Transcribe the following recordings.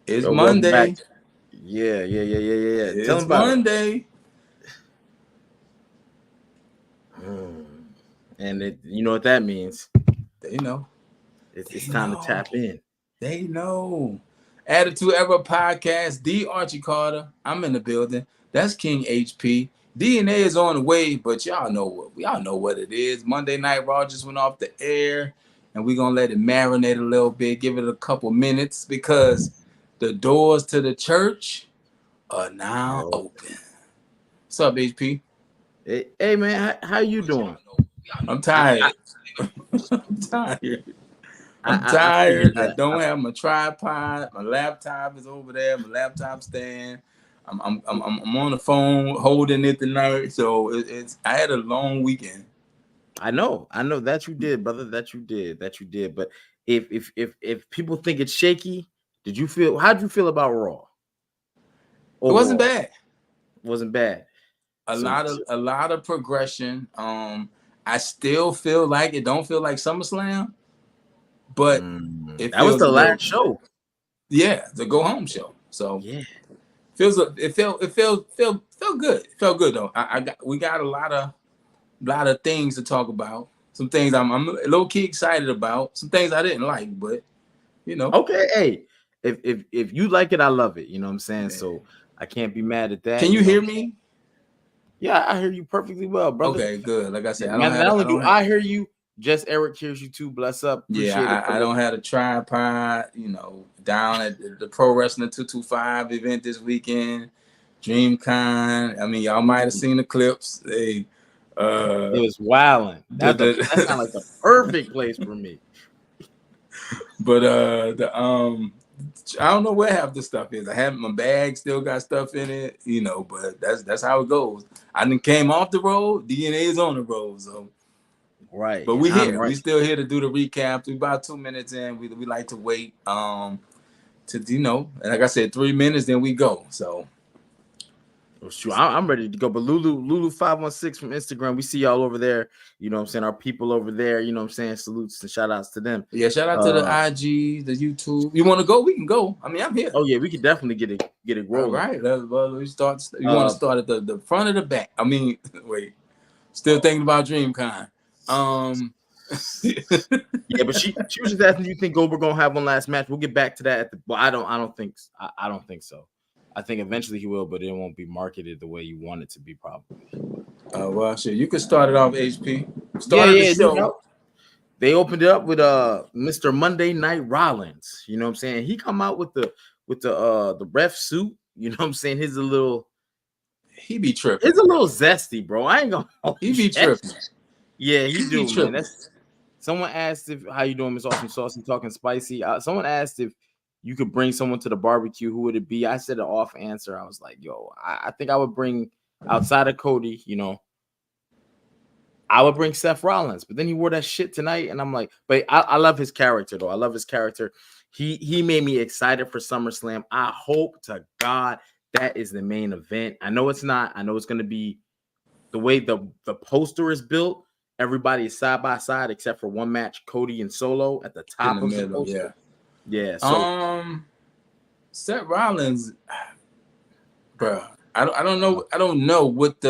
It's Yo, welcome back. Monday. Yeah. Tell It's them about Monday. it. And you know what that means. They know. It's time to tap in. They know. Attitude Ever Podcast, D. Archie Carter. I'm in the building. That's King HP. DNA is on the way, but y'all know what it is. Monday Night Raw just went off the air, and we're gonna let it marinate a little bit, give it a couple minutes because the doors to the church are now open. What's up, HP? Hey man, how you doing? I'm tired. I'm tired. I'm tired. I don't have my tripod. My laptop is over there. My laptop stand. I'm on the phone holding it tonight. So it's. I had a long weekend. I know that you did, brother. That you did. But if people think it's shaky, how'd you feel about Raw? Overall? It wasn't bad. Wasn't bad. A lot of progression. I still feel like it don't feel like SummerSlam, but that was the last show. Yeah, the go home show. So yeah, it felt good. It felt good though. We got a lot of things to talk about. Some things I'm low key excited about. Some things I didn't like, but you know. Okay, hey, if you like it, I love it. You know what I'm saying? Yeah. So I can't be mad at that. Can you hear me? Yeah, I hear you perfectly well, brother. Okay, good. Like I said, I hear you. Just Eric hears you too. Bless up. Appreciate it. I don't have a tripod, down at the Pro Wrestling 225 event this weekend. DreamCon. I mean, y'all might have seen the clips. It was wilding. That sounds like the perfect place for me. But I don't know where half the stuff is. I have my bag still got stuff in it, but that's how it goes. I done came off the road. DNA is on the road, so right. But we here. Right. We still here to do the recap. We about 2 minutes in. We like to wait to and like I said, 3 minutes, then we go. So I'm ready to go. But Lulu 516 from Instagram, we see y'all over there. You know what I'm saying? Our people over there, you know what I'm saying? Salutes and shout outs to them. Yeah, shout out to the IG, the YouTube. You want to go? We can go. I mean, I'm here. Oh yeah, we could definitely get it rolling. All right. We start. You want to start at the front or the back? I mean, wait. Still thinking about DreamCon. Yeah, but she was just asking, do you think Goldberg gonna have one last match? We'll get back to that I don't think so. I think eventually he will, but it won't be marketed the way you want it to be, probably. Well, shit, you can start it off, HP. The show. They opened it up with Mr. Monday Night Rollins. You know what I'm saying? He come out with the ref suit. You know what I'm saying? He be tripping. It's a little zesty, bro. I ain't gonna. He be tripping. Yeah, he do, man. Someone asked how you doing, Miss Awesome Saucy, talking spicy. Someone asked if you could bring someone to the barbecue. Who would it be? I said an off answer. I was like, yo, I think I would bring, outside of Cody, I would bring Seth Rollins. But then he wore that shit tonight, and I'm like, but I love his character, though. I love his character. He made me excited for SummerSlam. I hope to God that is the main event. I know it's not. I know it's going to be the way the poster is built. Everybody is side by side except for one match, Cody and Solo at the top of the poster. Yeah. So Seth Rollins, bro. I don't know. I don't know what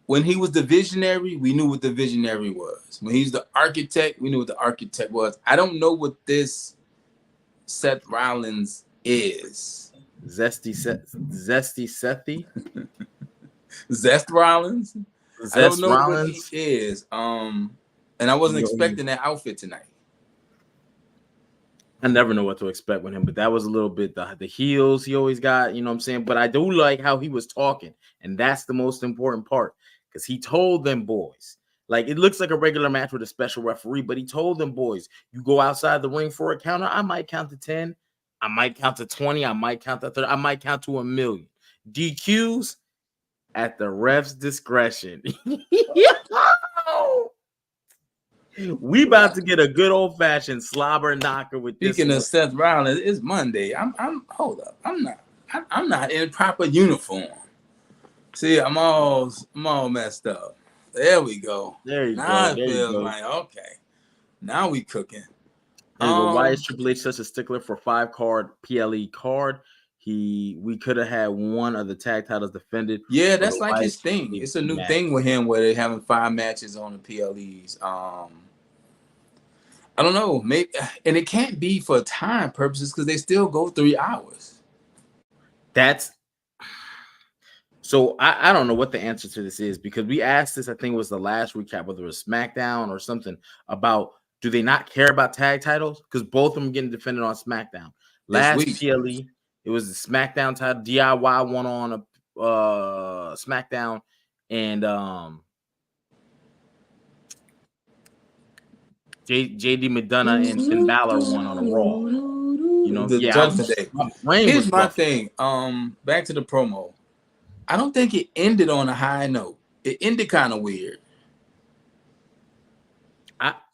when he was the visionary, we knew what the visionary was. When he's the architect, we knew what the architect was. I don't know what this Seth Rollins is. Zesty Sethy? Zest Rollins? I don't know what he is. And I wasn't expecting that outfit tonight. I never know what to expect with him, but that was a little bit the heels he always got, you know what I'm saying? But I do like how he was talking, and that's the most important part, because he told them boys, like, it looks like a regular match with a special referee, but he told them boys, you go outside the ring for a counter, I might count to 10, I might count to 20, I might count to 30, I might count to 1,000,000. DQs at the ref's discretion. We about to get a good old fashioned slobber knocker with this. Speaking of Seth Rollins, it's Monday. Hold up. I'm not in proper uniform. See, I'm all messed up. There we go. There you now go. It feels like okay. Now we cooking. Here we go. Why is Triple H such a stickler for 5-card PLE card? We could have had one of the tag titles defended. Yeah, that's like his thing. It's a new thing with him where they're having 5 matches on the PLEs. I don't know, maybe, and it can't be for time purposes because they still go 3 hours. That's so I don't know what the answer to this is, because we asked this, I think it was the last recap, whether it was SmackDown or something, about do they not care about tag titles? Because both of them getting defended on SmackDown. Last PLE, it was the SmackDown title, DIY one on SmackDown, and JD McDonough and Finn Balor won on a Raw. You know, the Judgment Day. Here's my thing. Back to the promo. I don't think it ended on a high note. It ended kind of weird.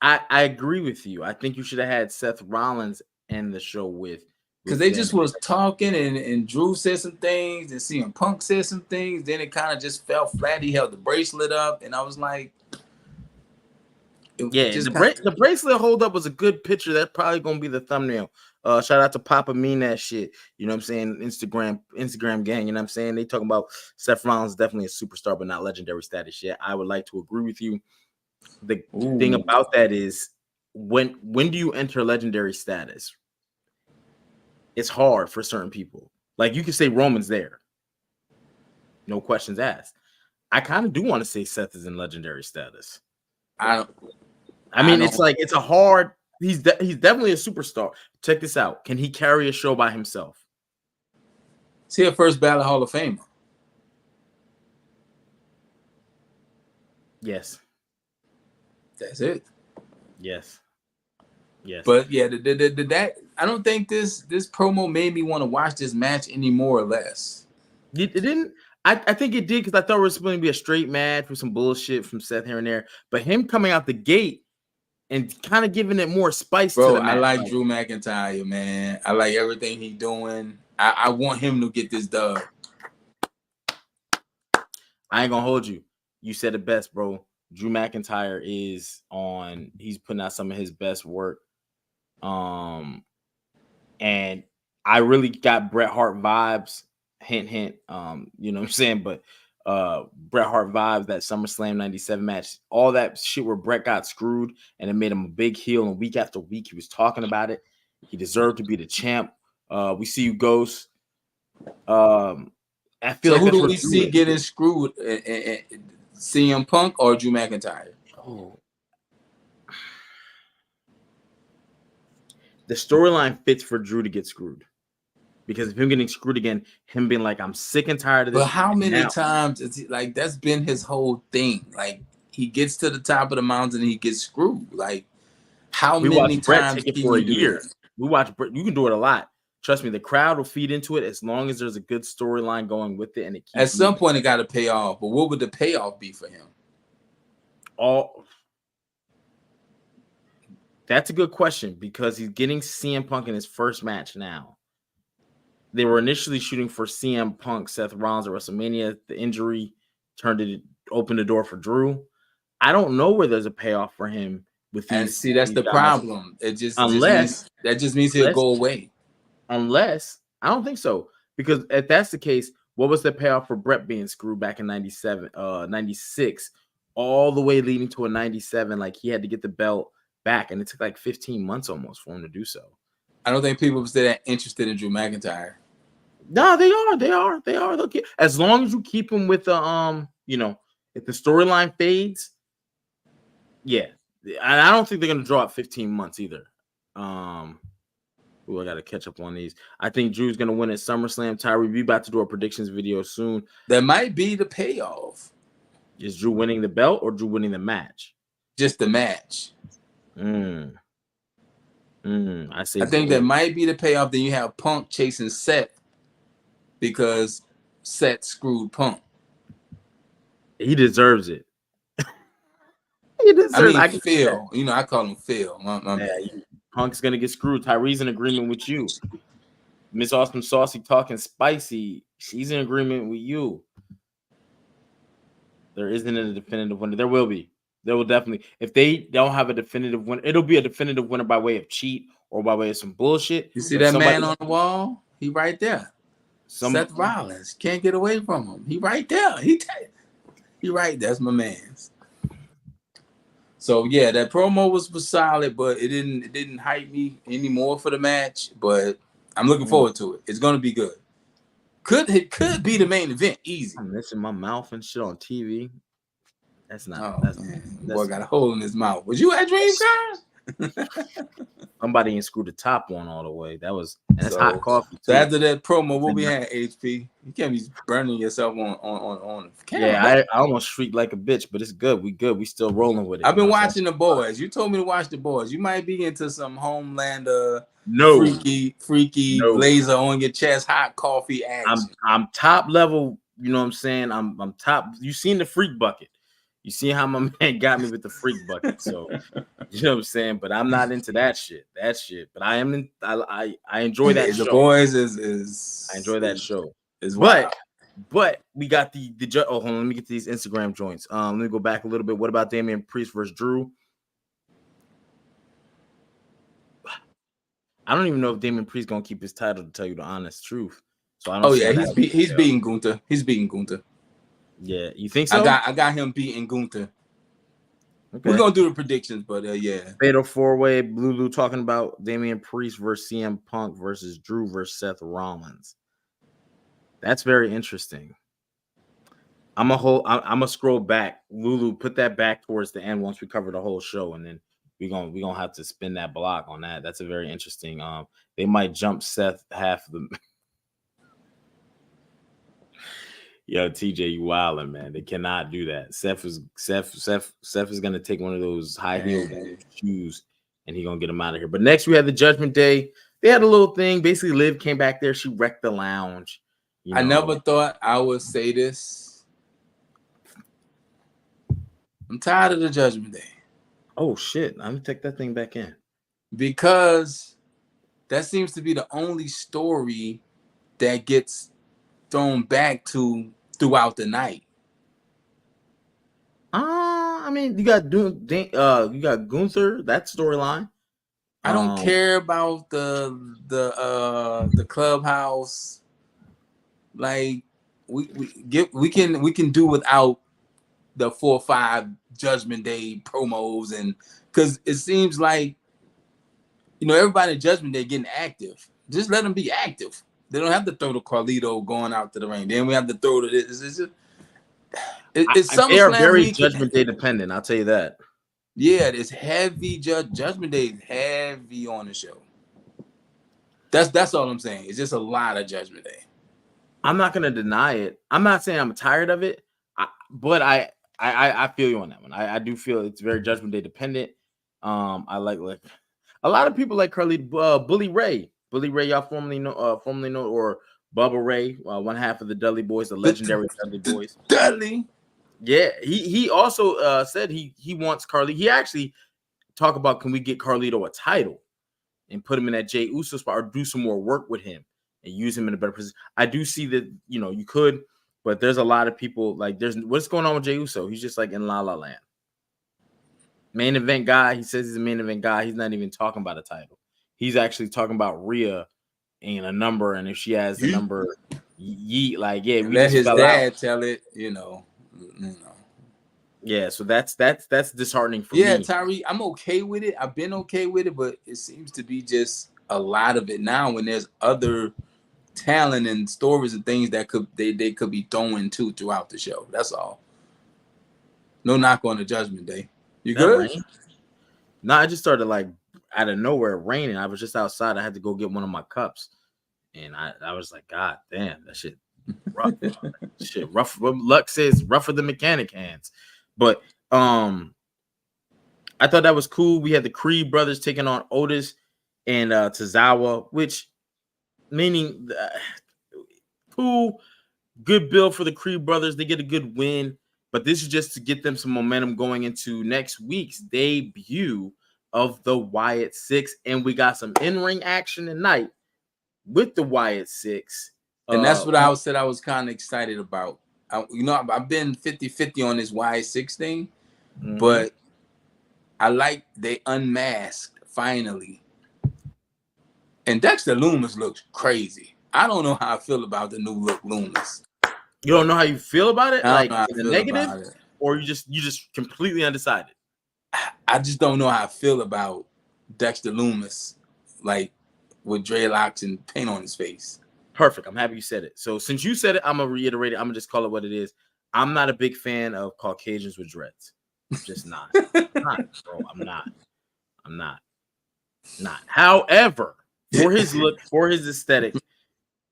I agree with you. I think you should have had Seth Rollins end the show with, because they just was talking, and Drew said some things, and CM Punk said some things. Then it kind of just fell flat. He held the bracelet up, and I was like, yeah, the bracelet hold up was a good picture. That's probably gonna be the thumbnail. Shout out to Papa Mean That Shit. You know what I'm saying? Instagram gang. You know what I'm saying? They talking about Seth Rollins is definitely a superstar, but not legendary status yet. I would like to agree with you. The thing about that is, when do you enter legendary status? It's hard for certain people. Like, you can say Roman's there, no questions asked. I kind of do want to say Seth is in legendary status. I mean, it's like, it's a hard. He's definitely a superstar. Check this out. Can he carry a show by himself? Is he a first ballot Hall of Famer? Yes. That's it. Yes. But yeah, that I don't think this promo made me want to watch this match any more or less. It didn't. I think it did, because I thought it was going to be a straight match with some bullshit from Seth here and there. But him coming out the gate and kind of giving it more spice to the match. I like Drew McIntyre, man. I like everything he's doing. I want him to get this dub. I ain't gonna hold you. You said it best, bro. Drew McIntyre he's putting out some of his best work. And I really got Bret Hart vibes. Hint, hint. You know what I'm saying? But Bret Hart vibes, that SummerSlam 97 match, all that shit where Bret got screwed and it made him a big heel, and week after week he was talking about it. He deserved to be the champ. We see you, Ghost. I feel like who do we see getting screwed? CM Punk or Drew McIntyre? Oh. The storyline fits for Drew to get screwed. Because of him getting screwed again, him being like, I'm sick and tired of this. But how many times is he, like, that's been his whole thing? Like, he gets to the top of the mountain and he gets screwed. Like, how many times take it for a year? We watch Bret. You can do it a lot. Trust me, the crowd will feed into it as long as there's a good storyline going with it, and it keeps at some point it got to pay off. But what would the payoff be for him? That's a good question, because he's getting CM Punk in his first match now. They were initially shooting for CM Punk, Seth Rollins at WrestleMania. The injury opened the door for Drew. I don't know where there's a payoff for him with these. And see, that's the problem. It just means he'll go away. Unless, I don't think so, because if that's the case, what was the payoff for Bret being screwed back in 96, all the way leading to a 97? Like, he had to get the belt back, and it took like 15 months almost for him to do so. I don't think people are still that interested in Drew McIntyre. No, they are. Look, as long as you keep him with the if the storyline fades, yeah. And I don't think they're gonna draw out 15 months either. I got to catch up on these. I think Drew's gonna win at SummerSlam. Tyree, we about to do a predictions video soon. That might be the payoff. Is Drew winning the belt or Drew winning the match? Just the match. I think that might be the payoff. Then you have Punk chasing Seth because Seth screwed Punk. He deserves it. Phil. You know, I call him Phil. Punk's gonna get screwed. Tyree's in agreement with you. Miss Awesome Saucy talking spicy. She's in agreement with you. There isn't a definitive winner. There will be. They will definitely. If they don't have a definitive winner, it'll be a definitive winner by way of cheat or by way of some bullshit. You see But if that somebody, man on the wall? He right there. Seth Rollins. Can't get away from him. He right there. He right there. That's my man's. So yeah, that promo was solid, but it didn't hype me anymore for the match. But I'm looking forward to it. It's gonna be good. It could be the main event easy. I'm missing my mouth and shit on TV. That's not. Oh That's, man, that's boy got a hole in his mouth. Was you at DreamCon? somebody ain't screwed the top one all the way. That was, and it's hot coffee too. So after that promo, what we had, HP? You can't be burning yourself on camera. Yeah, I almost shrieked like a bitch, but it's good. We good. We still rolling with it. I've been watching The Boys. You told me to watch The Boys. You might be into some Homelander, freaky blazer on your chest, hot coffee action. I'm top level. You know what I'm saying? I'm top. You seen the freak bucket? You see how my man got me with the freak bucket. So you know what I'm saying? But I'm not into that shit. But I am. I enjoy that show. The Boys is. I enjoy that show. But we got the oh, hold on, let me get to these Instagram joints. Let me go back a little bit. What about Damian Priest versus Thru? I don't even know if Damian Priest gonna keep his title, to tell you the honest truth. So I don't. Oh yeah, he's beating Gunther. He's beating Gunther. Yeah, you think so? I got him beating Gunther. Okay. We're gonna do the predictions, but yeah. Fatal 4-way. Lulu talking about Damian Priest versus CM Punk versus Thru versus Seth Rollins. That's very interesting. I'm gonna scroll back. Lulu, put that back towards the end once we cover the whole show, and then we're gonna have to spin that block on that. That's a very interesting. They might jump Seth half of the. Yo, TJ, you wildin', man. They cannot do that. Seth is gonna take one of those high heel shoes and he gonna get him out of here. But next we had the Judgment Day. They had a little thing. Basically, Liv came back there. She wrecked the lounge. You know? I never thought I would say this. I'm tired of the Judgment Day. Oh shit! I'm gonna take that thing back in because that seems to be the only story that gets thrown back to throughout the night. I mean, you got Gunther, that storyline. I don't care about the clubhouse. Like we can do without the 4 or 5 Judgment Day promos, and because it seems like everybody in Judgment Day getting active. Just let them be active. They don't have to throw the Carlito going out to the ring. Then we have to throw to this. They are very Judgment Day dependent. I'll tell you that. Yeah, it's heavy. Judgment Day is heavy on the show. That's all I'm saying. It's just a lot of Judgment Day. I'm not gonna deny it. I'm not saying I'm tired of it, but I feel you on that one. I do feel it's very Judgment Day dependent. I like a lot of people like Bully Ray. Bully Ray, y'all formerly know, or Bubba Ray, one half of the Dudley Boys, the legendary Dudley Boys. Dudley. Yeah, he also said he wants Carlito. He actually talked about, can we get Carlito a title and put him in that Jey Uso spot, or do some more work with him and use him in a better position. I do see that you could, but there's a lot of people like what's going on with Jey Uso? He's just like in La La Land. Main event guy. He says he's a main event guy. He's not even talking about a title. He's actually talking about Rhea and a number, and if she has the number, let his dad tell it, Yeah, so that's disheartening for me. Yeah, Tyree, I'm okay with it. I've been okay with it, but it seems to be just a lot of it now when there's other talent and stories and things that they could be throwing to throughout the show. That's all. No knock on the Judgment Day. You good? No, I just started like out of nowhere raining. I was just outside. I had to go get one of my cups, and I was like, God damn, that shit rough. Shit rough. What Luck says, rougher than mechanic hands. But I thought that was cool. We had the Creed brothers taking on Otis and Tozawa, which meaning cool, good build for the Creed brothers. They get a good win, but this is just to get them some momentum going into next week's debut of the Wyatt Sicks, and we got some in-ring action tonight with the Wyatt Sicks. And that's what I was kind of excited about. I've been 50-50 on this Wyatt Sicks thing. but I like they unmasked finally. And Dexter Lumis looks crazy. I don't know how I feel about the new look Lumis. You don't know how you feel about it, I don't like know how I in the feel negative, about it. or you just completely undecided. I just don't know how I feel about Dexter Lumis, like with dreadlocks and paint on his face. Perfect. I'm happy you said it. So since you said it, I'm gonna reiterate it. I'm gonna just call it what it is. I'm not a big fan of Caucasians with dreads. I'm just not. I'm not, bro. I'm not. However, for his look, for his aesthetic,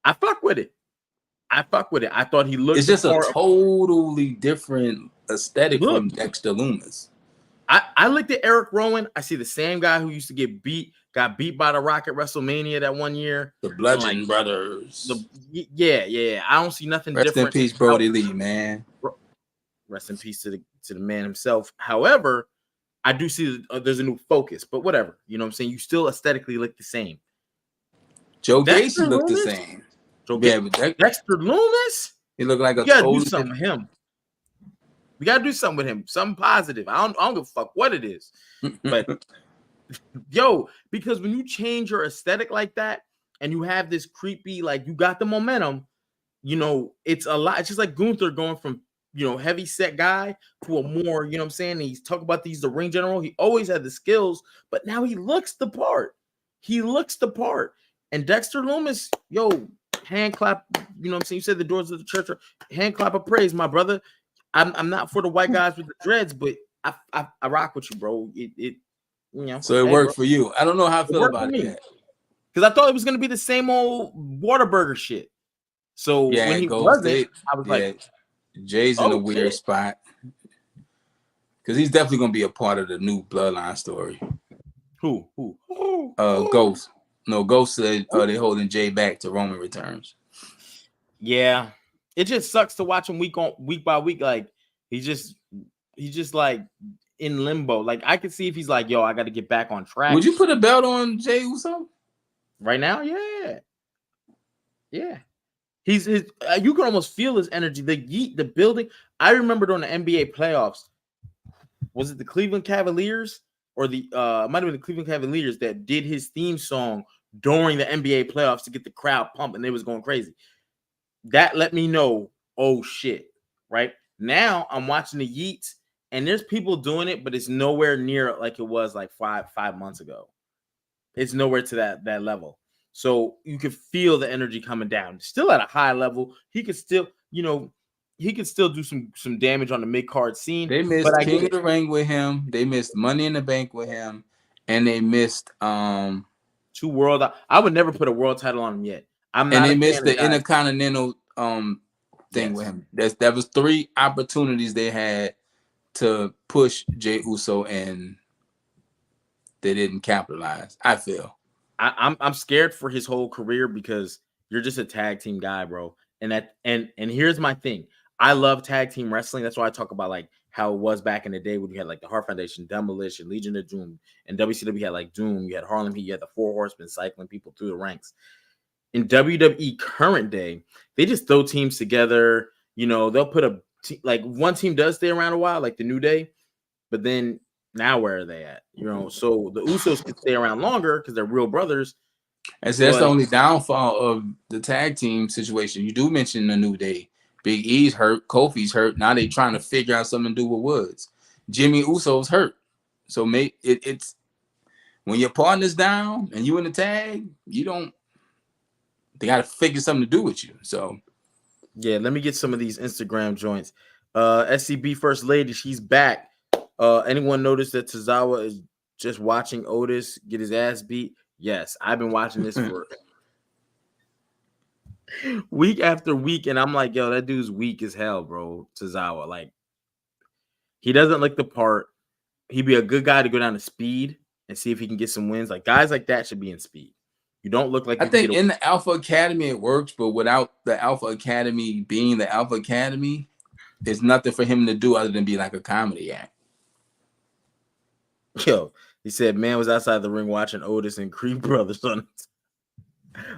I fuck with it. I thought he looked. It's just a totally different aesthetic from Dexter Lumis. I looked at Eric Rowan. I see the same guy who used to got beat by The Rock at WrestleMania that one year. The Bludgeon Brothers. Yeah. I don't see nothing Rest different. Rest in peace, Brody Lee, man. Rest in peace to the man himself. However, I do see there's a new focus, but whatever. You know what I'm saying? You still aesthetically look the same. Joe Gacy looked the same. Dexter Lumis? He looked like a totally do something with him. We gotta do something with him, something positive. I don't give a fuck what it is. But because when you change your aesthetic like that and you have this creepy, like you got the momentum, it's a lot. It's just like Gunther going from heavy set guy to a more, you know what I'm saying? He's talking about the ring general. He always had the skills, but now he looks the part. And Dexter Lumis, hand clap, you know what I'm saying? You said the doors of the church are hand clap of praise, my brother. I'm not for the white guys with the dreads, but I rock with you, bro. So it worked for you. I don't know how I feel about that. Because I thought it was gonna be the same old Whataburger shit. So when he wasn't, I was like, Jay's in a weird spot. Because he's definitely gonna be a part of the new Bloodline story. Who? Ghost. No, Ghost said they're holding Jay back to Roman returns. Yeah. It just sucks to watch him week by week. Like he's just like in limbo. Like I could see if he's like, I got to get back on track. Would you put a belt on Jay Uso right now? Yeah. He's you can almost feel his energy. The building. I remember during the NBA playoffs. Was it the Cleveland Cavaliers or it might have been the Cleveland Cavaliers that did his theme song during the NBA playoffs to get the crowd pumping? They was going crazy. That let me know, oh shit, right? Now I'm watching the Yeats and there's people doing it, but it's nowhere near like it was like five months ago. It's nowhere to that level. So you could feel the energy coming down. Still at a high level. He could still, do some damage on the mid-card scene. They missed King of the Ring with him. They missed Money in the Bank with him. And they missed two world. I would never put a world title on him yet. And they missed the Intercontinental thing with him. That was 3 opportunities they had to push Jey Uso, and they didn't capitalize. I feel. I'm scared for his whole career because you're just a tag team guy, bro. And here's my thing. I love tag team wrestling. That's why I talk about like how it was back in the day when you had like the Hart Foundation, Demolition, Legion of Doom, and WCW had like Doom. You had Harlem Heat. You had the 4 Horsemen cycling people through the ranks. In WWE current day, they just throw teams together. They'll put like one team does stay around a while, like the New Day, but then now where are they at? So the Usos can stay around longer because they're real brothers. And so that's the only downfall of the tag team situation. You do mention the New Day. Big E's hurt. Kofi's hurt. Now they trying to figure out something to do with Woods. Jimmy Uso's hurt. So it's when your partner's down and you in the tag, they got to figure something to do with you. So, yeah, let me get some of these Instagram joints. SCB First Lady, she's back. Anyone notice that Tozawa is just watching Otis get his ass beat? Yes, I've been watching this for week after week, and I'm like, that dude's weak as hell, bro. Tozawa, like, he doesn't look the part. He'd be a good guy to go down to speed and see if he can get some wins. Like, guys like that should be in speed. You don't look like I think in the Alpha Academy it works, but without the Alpha Academy being the Alpha Academy, there's nothing for him to do other than be like a comedy act. He said, man was outside the ring watching Otis and Creed Brothers on it.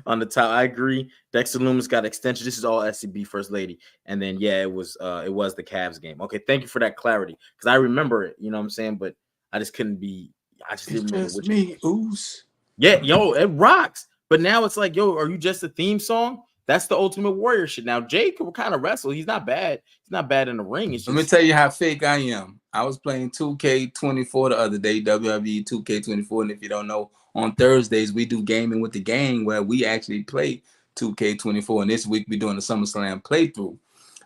On the top, I agree. Dexter Loomis got extension. This is all SCB First Lady, and then it was the Cavs game. Okay, thank you for that clarity because I remember it. You know what I'm saying, but I just couldn't be. I just It's didn't remember just which. me, Oos. Yeah, yo, it rocks. But now it's like, yo, are you just a theme song? That's the Ultimate Warrior shit. Now Jake will kind of wrestle. He's not bad. He's not bad in the ring. It's Let me just tell you how fake I am. I was playing 2K24 the other day, WWE 2K24. And if you don't know, on Thursdays, we do gaming with the gang where we actually play 2K24. And this week, we're doing the SummerSlam playthrough.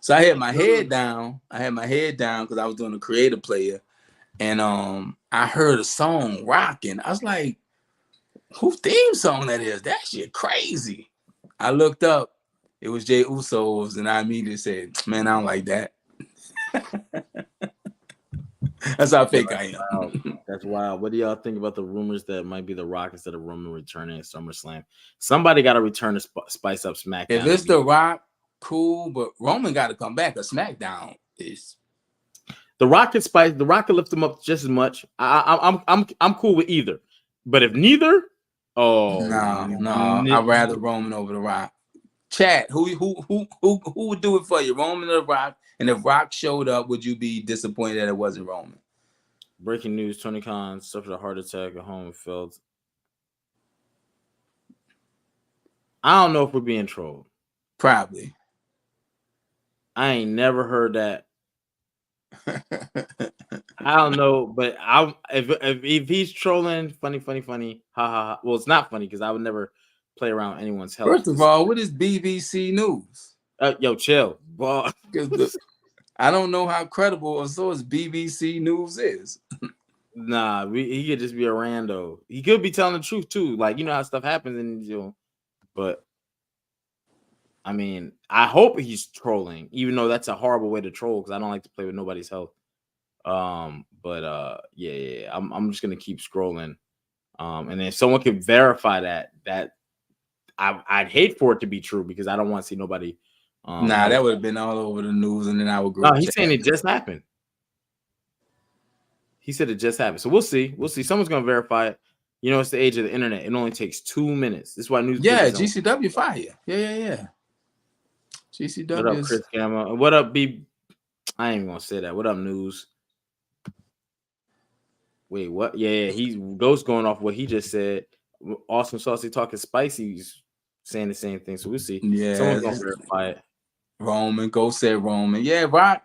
So I had my head down. Because I was doing a creative player. And I heard a song rocking. I was like, whose theme song that is? That shit crazy. I looked up. It was Jay Uso's. And I immediately said, man, I don't like that. That's how fake I am. wow. That's wild. What do y'all think about the rumors that might be The Rock instead of Roman returning at SummerSlam? Somebody got to return to spice up SmackDown. If it's The Rock, cool, but Roman got to come back. A SmackDown is The Rock can spice. The Rock can lift him up just as much. I'm cool with either. But if neither, no, I'd rather Roman over The Rock. Chat, who would do it for you, Roman or The Rock? And if Rock showed up, would you be disappointed that it wasn't Roman? Breaking news: Tony Khan suffered a heart attack at home and failed. I don't know if we're being trolled. Probably. I ain't never heard that. I don't know, but if he's trolling, funny, ha ha ha. Well, it's not funny because I would never play around anyone's health. First of all, what is BBC News? Yo, chill. Well, I don't know how credible or source BBC News is. Nah, he could just be a rando. He could be telling the truth too. Like, you know how stuff happens, and but I mean, I hope he's trolling, even though that's a horrible way to troll because I don't like to play with nobody's health. But I'm just gonna keep scrolling. And then if someone could verify that I'd hate for it to be true because I don't want to see nobody. That would have been all over the news, and then I would go. No, he's saying it just happened. He said it just happened. So we'll see. Someone's gonna verify it. You know, it's the age of the internet. It only takes 2 minutes. This is why news. Yeah, GCW fire. Yeah. GCW. What up, Chris Gamma? What up, B? I ain't even gonna say that. What up, news? Wait, what? Yeah, he's Ghost going off what he just said. Awesome Saucy talking spicy's saying the same thing. So we'll see. Yeah, someone's gonna verify it. Roman, Ghost said Roman. Yeah, Rock.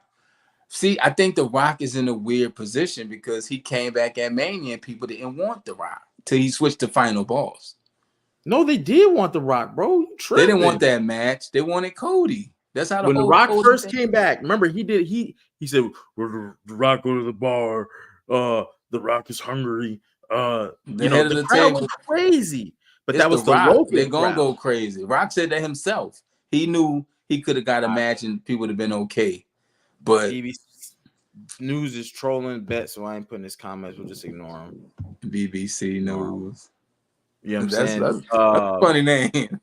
See, I think The Rock is in a weird position because he came back at Mania and people didn't want The Rock till he switched to Final Boss. No, they did want The Rock, bro. You tripping. They didn't want that match. They wanted Cody. That's how when The Rock first came back. Remember, he said, "The Rock go to the bar. The Rock is hungry." The crowd was crazy, but that was the Rock. They're gonna go crazy. Rock said that himself. He knew he could have got a match and people would have been okay. But BBC News is trolling bet, so I ain't putting his comments. We'll just ignore him. BBC News. You know what I'm saying? That's a funny name.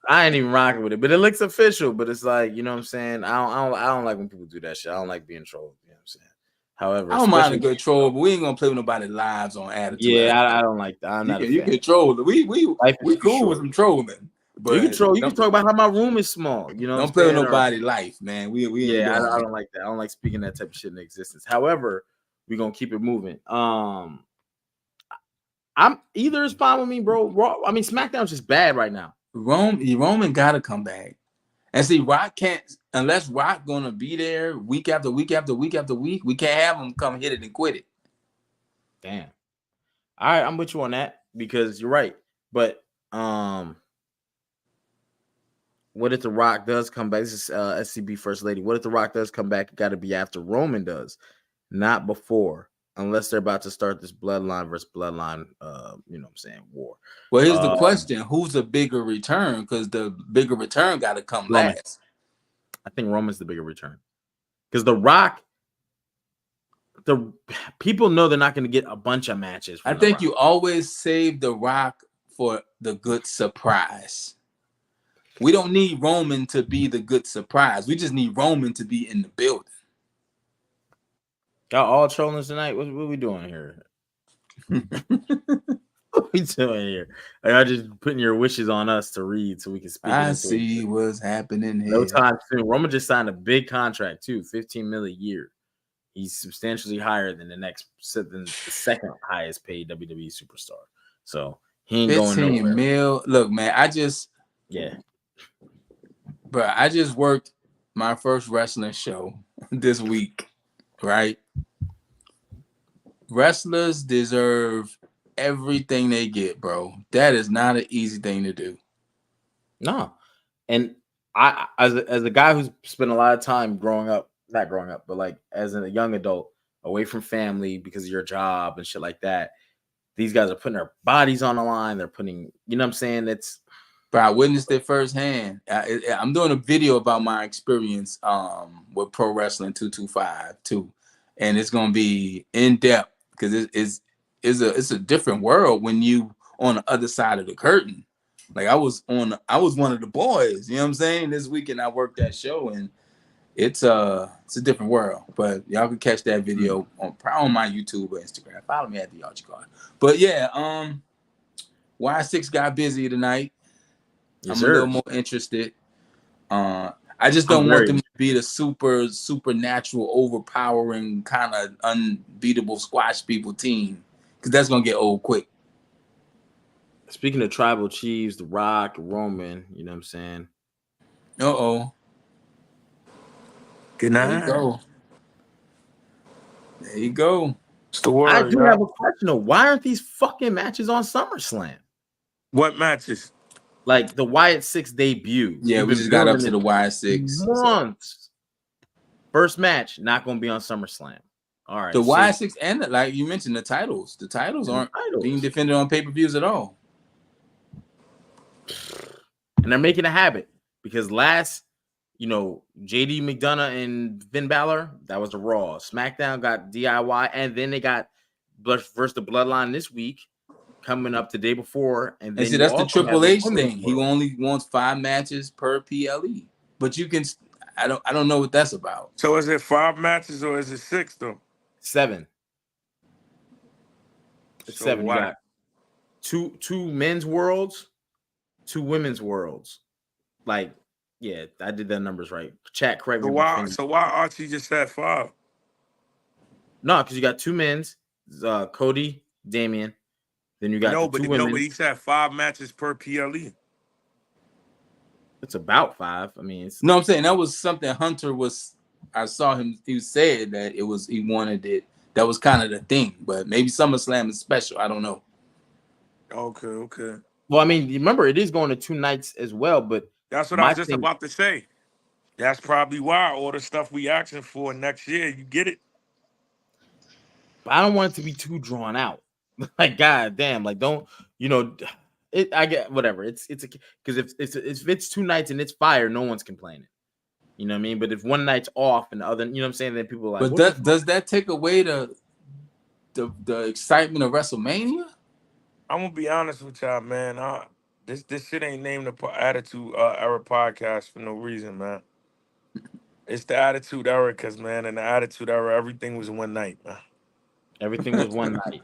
I ain't even rocking with it, but it looks official. But it's like, you know what I'm saying? I don't like when people do that shit. I don't like being trolled. You know what I'm saying? However, I don't mind a good troll, but we ain't gonna play with nobody lives on Attitude. Yeah, I don't like that. I'm not a fan. You can troll. We cool with some trolling. But you can troll. You can talk about how my room is small. You know, don't play with nobody life, man. We I don't like that. I don't like speaking that type of shit in existence. However, we're gonna keep it moving. I'm either is fine with me, bro. I mean, SmackDown's just bad right now. Roman gotta come back. And see, Rock can't unless Rock gonna be there week after week after week after week. We can't have him come hit it and quit it. Damn. All right, I'm with you on that because you're right. But what if The Rock does come back? This is SCB First Lady. What if The Rock does come back? It got to be after Roman does, not before, unless they're about to start this bloodline versus bloodline, you know what I'm saying, war. Well, here's the question. Who's the bigger return? Because the bigger return got to come Roman. last. I think Roman's the bigger return. Because The Rock, the people know they're not going to get a bunch of matches. I think you always save The Rock for the good surprise. We don't need Roman to be the good surprise. We just need Roman to be in the building. Y'all all trolling tonight? What are we doing here? What we doing here? Like, y'all just putting your wishes on us to read so we can speak it I into see it. what's happening No here. time soon. Roman just signed a big contract too, $15 million a year. He's substantially higher than the second highest paid WWE superstar. So he ain't going 15 nowhere. mil. Look, man, I just worked my first wrestling show this week, right? Wrestlers deserve everything they get, bro. That is not an easy thing to do. No. And I as a guy who's spent a lot of time not growing up, but like as a young adult, away from family because of your job and shit like that, these guys are putting their bodies on the line. They're putting, you know what I'm saying? But I witnessed it firsthand. I'm doing a video about my experience with Pro Wrestling 225 too, and it's gonna be in depth because it's a different world when you on the other side of the curtain. Like I was one of the boys. You know what I'm saying? This weekend I worked that show and it's a different world. But y'all can catch that video probably on my YouTube or Instagram. Follow me at the Archie Card. But yeah, Wyatt Sicks got busy tonight. Yes, I'm a little more interested. I just don't want them to be the supernatural, overpowering, kind of unbeatable squash people team because that's gonna get old quick. Speaking of tribal chiefs, The Rock, Roman, you know what I'm saying? Good night. There you go. There you go. It's the word. I do have a question though. Why aren't these fucking matches on SummerSlam? What matches? Like the Wyatt Sicks debut. Yeah, we just got up to the Wyatt Sicks. Months. First match, not going to be on SummerSlam. All right. The Wyatt Sicks and like you mentioned, the titles. The titles aren't being defended on pay-per-views at all. And they're making a habit because last, JD McDonough and Finn Balor, that was the Raw. SmackDown got DIY, and then they got versus the Bloodline this week, coming up the day before. And then see, that's the Triple H thing. He only wants 5 matches per PLE, but you can. I don't know what that's about. So is it 5 matches or is it 6 though? 7. It's so 7. What? You got two men's worlds, 2 women's worlds. Like, yeah, I did the numbers right. Chat, correct me. So why Archie just said 5? No, because you got 2 men's, Cody, Damian. Then you got 2 women. No, but he said 5 matches per PLE. It's about 5. I mean, no, I'm saying that was something Hunter was. I saw him. He said that he wanted it. That was kind of the thing, but maybe SummerSlam is special. I don't know. Okay. Well, I mean, remember it is going to 2 nights as well, but that's what I was just about to say. That's probably why all the stuff we asking for next year, you get it. But I don't want it to be too drawn out. Like, god damn, like don't I get whatever. It's because if it's 2 nights and it's fire, no one's complaining. You know what I mean? But if one night's off and the other, you know what I'm saying, then people are like, but does that take away the excitement of WrestleMania? I'm gonna be honest with y'all, man. This shit ain't named the Attitude Era podcast for no reason, man. It's the Attitude Era, because man, in the Attitude Era, everything was one night, man. Everything was one night.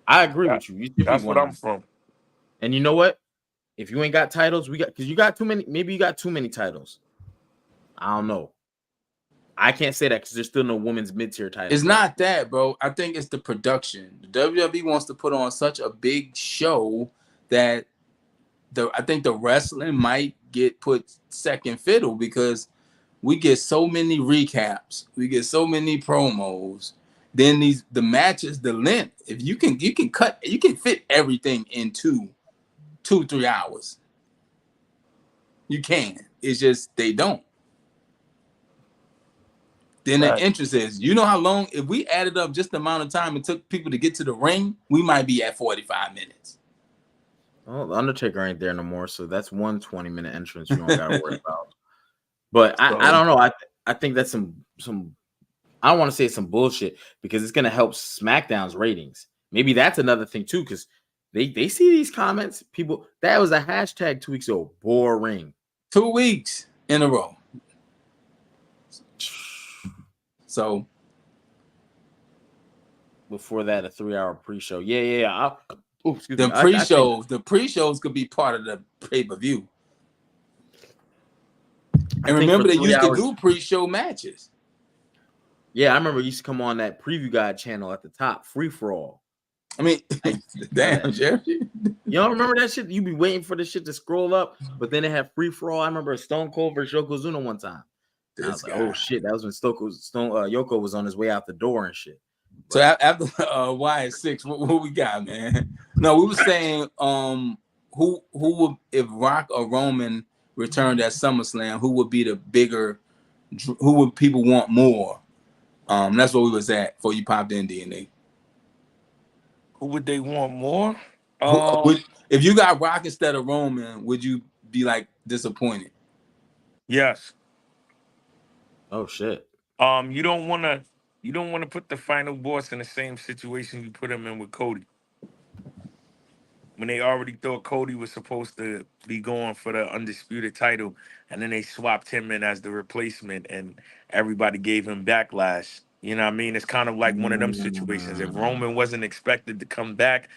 I agree with you. That's what I'm from. And you know what? If you ain't got titles, because you got too many. Maybe you got too many titles. I don't know. I can't say that because there's still no women's mid-tier titles. It's not that, bro. I think it's the production. The WWE wants to put on such a big show that I think the wrestling might get put second fiddle because we get so many recaps, we get so many promos. Then the matches, the length. If you can fit everything into 2-3 hours. You can. It's just they don't. Then the interest is, you know how long, if we added up just the amount of time it took people to get to the ring, we might be at 45 minutes. Well, the Undertaker ain't there no more, so that's 1 20-minute entrance you don't got to worry about. But I don't know. I think that's some I don't want to say some bullshit because it's going to help SmackDown's ratings. Maybe that's another thing too, because they see these comments. People, that was a hashtag 2 weeks ago. Boring. 2 weeks in a row. So before that, a 3-hour pre-show. Yeah. excuse The me. I think pre-shows could be part of the pay-per-view. I And think for remember, they 3 used to hours. do pre-show matches. Yeah, I remember it used to come on that Preview Guide channel at the top, free for all. I mean, I used to have damn, that. Jerry. You don't remember that shit? You be waiting for the shit to scroll up, but then they had free for all. I remember Stone Cold versus Yokozuna one time. And I This was like, guy. oh shit, that was when Yoko was on his way out the door and shit. So after Wyatt Sicks, what we got, man? No, we were saying who would, if Rock or Roman returned at SummerSlam, who would be the bigger, who would people want more? That's what we was at before you popped in, DNA. Who would they want more? If you got Rock instead of Roman, would you be like disappointed? Yes. Oh shit. You don't want to put the final boss in the same situation you put him in with Cody. When they already thought Cody was supposed to be going for the undisputed title, and then they swapped him in as the replacement, and everybody gave him backlash. You know what I mean? It's kind of like one of them situations. If Roman wasn't expected to come back,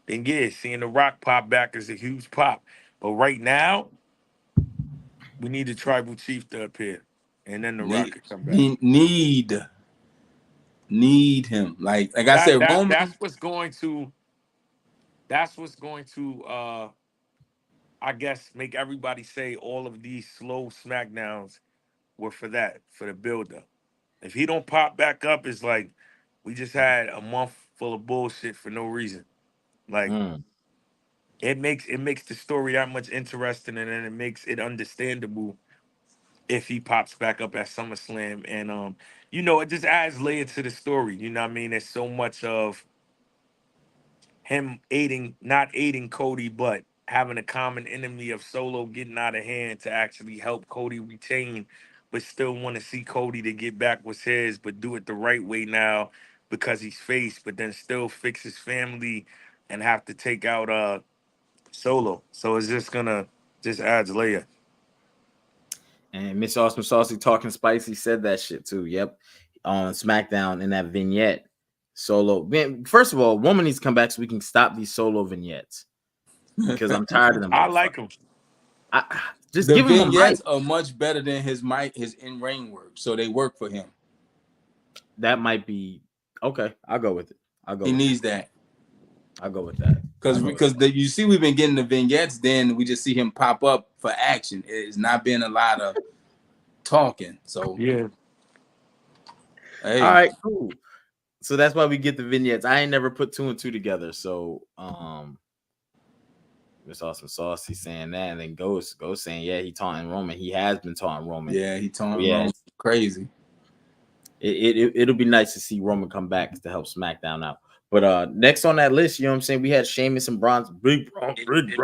then yeah, seeing The Rock pop back is a huge pop. But right now, we need the tribal chief to appear, and then The Rock could come back. Need him. Like I That said, that Roman. that's what's going to I guess make everybody say all of these slow smackdowns were for that, for the build-up. If he don't pop back up, it's like we just had a month full of bullshit for no reason. Like it makes the story that much interesting, and then it makes it understandable if he pops back up at SummerSlam. And it just adds layer to the story. You know what I mean? There's so much of him not aiding Cody, but having a common enemy of Solo getting out of hand to actually help Cody retain, but still want to see Cody to get back what's his, but do it the right way now because he's face, but then still fix his family and have to take out Solo. So it's just adds layer. And Miss Awesome Saucy Talking Spicy said that shit too. Yep. On SmackDown in that vignette. Solo. Man, first of all, woman needs to come back so we can stop these solo vignettes. Because I'm tired of them. I like him. Just The give him a mic. vignettes are much better than his in-ring work, so they work for him. That might be okay. I'll go with it. He needs that. I'll go with that. Because you see, we've been getting the vignettes. Then we just see him pop up for action. It's not been a lot of talking. So Yeah. hey. All right, cool. So that's why we get the vignettes. I ain't never put 2 and 2 together. So Miss Awesome Saucy saying that, and then Ghost saying, yeah, he taunting Roman. He has been taunting Roman. Yeah, he taunting Roman. Crazy. It'll be nice to see Roman come back to help SmackDown out. But next on that list, you know what I'm saying? We had Sheamus and Big Bronson Reed.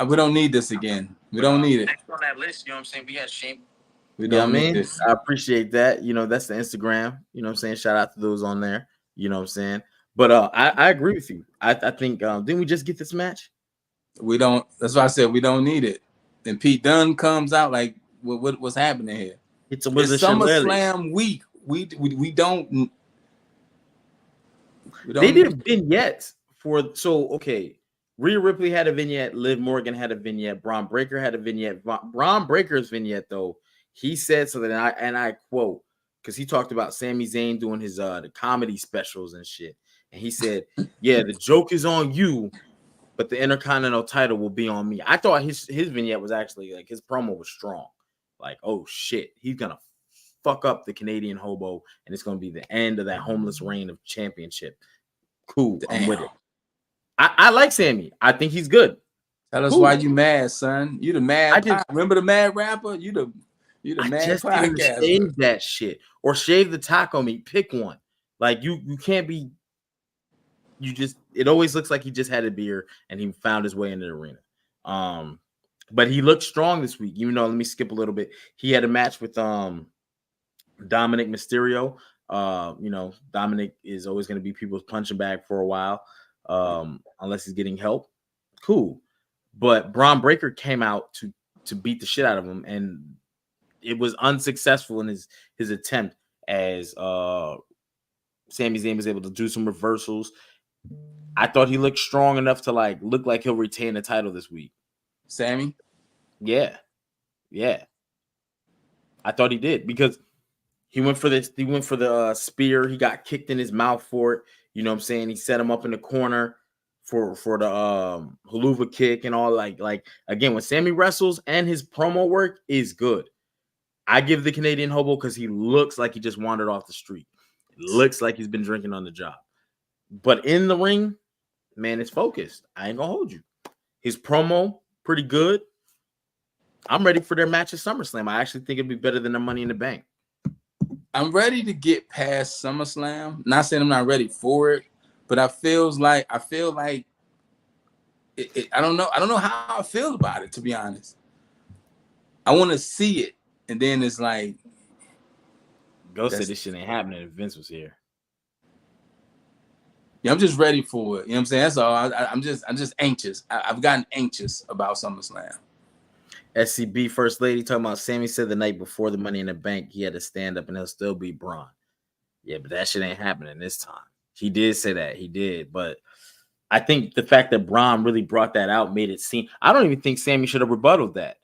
We don't need this again. We don't need it. Next on that list, you know what I'm saying? We had Sheamus. We don't need this. I appreciate that. You know, that's the Instagram. You know what I'm saying? Shout out to those on there. You know what I'm saying? But I agree with you. I think didn't we just get this match? We don't. That's why I said we don't need it. Then Pete Dunne comes out like, what's happening here? It's SummerSlam week. We don't. They did a vignette okay. Rhea Ripley had a vignette. Liv Morgan had a vignette. Braun Breaker had a vignette. Braun Breaker's vignette, though, he said something, and I quote, because he talked about Sami Zayn doing his the comedy specials and shit, and he said, "Yeah, the joke is on you, but the Intercontinental title will be on me." I thought his vignette was actually like his promo was strong. Like, oh shit, he's gonna fuck up the Canadian hobo, and it's gonna be the end of that homeless reign of championship. Cool, I'm with it. I like Sammy. I think he's good. Tell us why you mad, son. You the mad. Remember the mad rapper? You the mad just podcaster. Didn't shave that shit or shave the taco meat. Pick one. Like you can't be. It always looks like he just had a beer and he found his way into the arena. But he looked strong this week. Even though, let me skip a little bit. He had a match with Dominic Mysterio. Dominic is always going to be people's punching bag for a while, unless he's getting help. Cool. But Braun Breaker came out to beat the shit out of him, and it was unsuccessful in his attempt as Sami Zayn was able to do some reversals. I thought he looked strong enough to like look like he'll retain the title this week. Sammy? Yeah. I thought he did because he went for this. He went for the spear. He got kicked in his mouth for it. You know what I'm saying? He set him up in the corner for the haluva kick and all. Like again, when Sammy wrestles and his promo work is good. I give the Canadian hobo because he looks like he just wandered off the street. It looks like he's been drinking on the job. But in the ring, man, it's focused. I ain't gonna hold you. His promo, pretty good. I'm ready for their match at SummerSlam. I actually think it'd be better than the Money in the Bank. I'm ready to get past SummerSlam. Not saying I'm not ready for it, but I feel like I don't know how I feel about it, to be honest. I want to see it, and then it's like Ghost said this shit ain't happening if Vince was here. Yeah, I'm just ready for it. You know what I'm saying? That's all. I'm just anxious. I've gotten anxious about SummerSlam. SCB First Lady talking about Sammy said the night before the Money in the Bank he had to stand up and he'll still beat Braun. Yeah, but that shit ain't happening this time. He did say that. He did. But I think the fact that Braun really brought that out made it seem. I don't even think Sammy should have rebutted that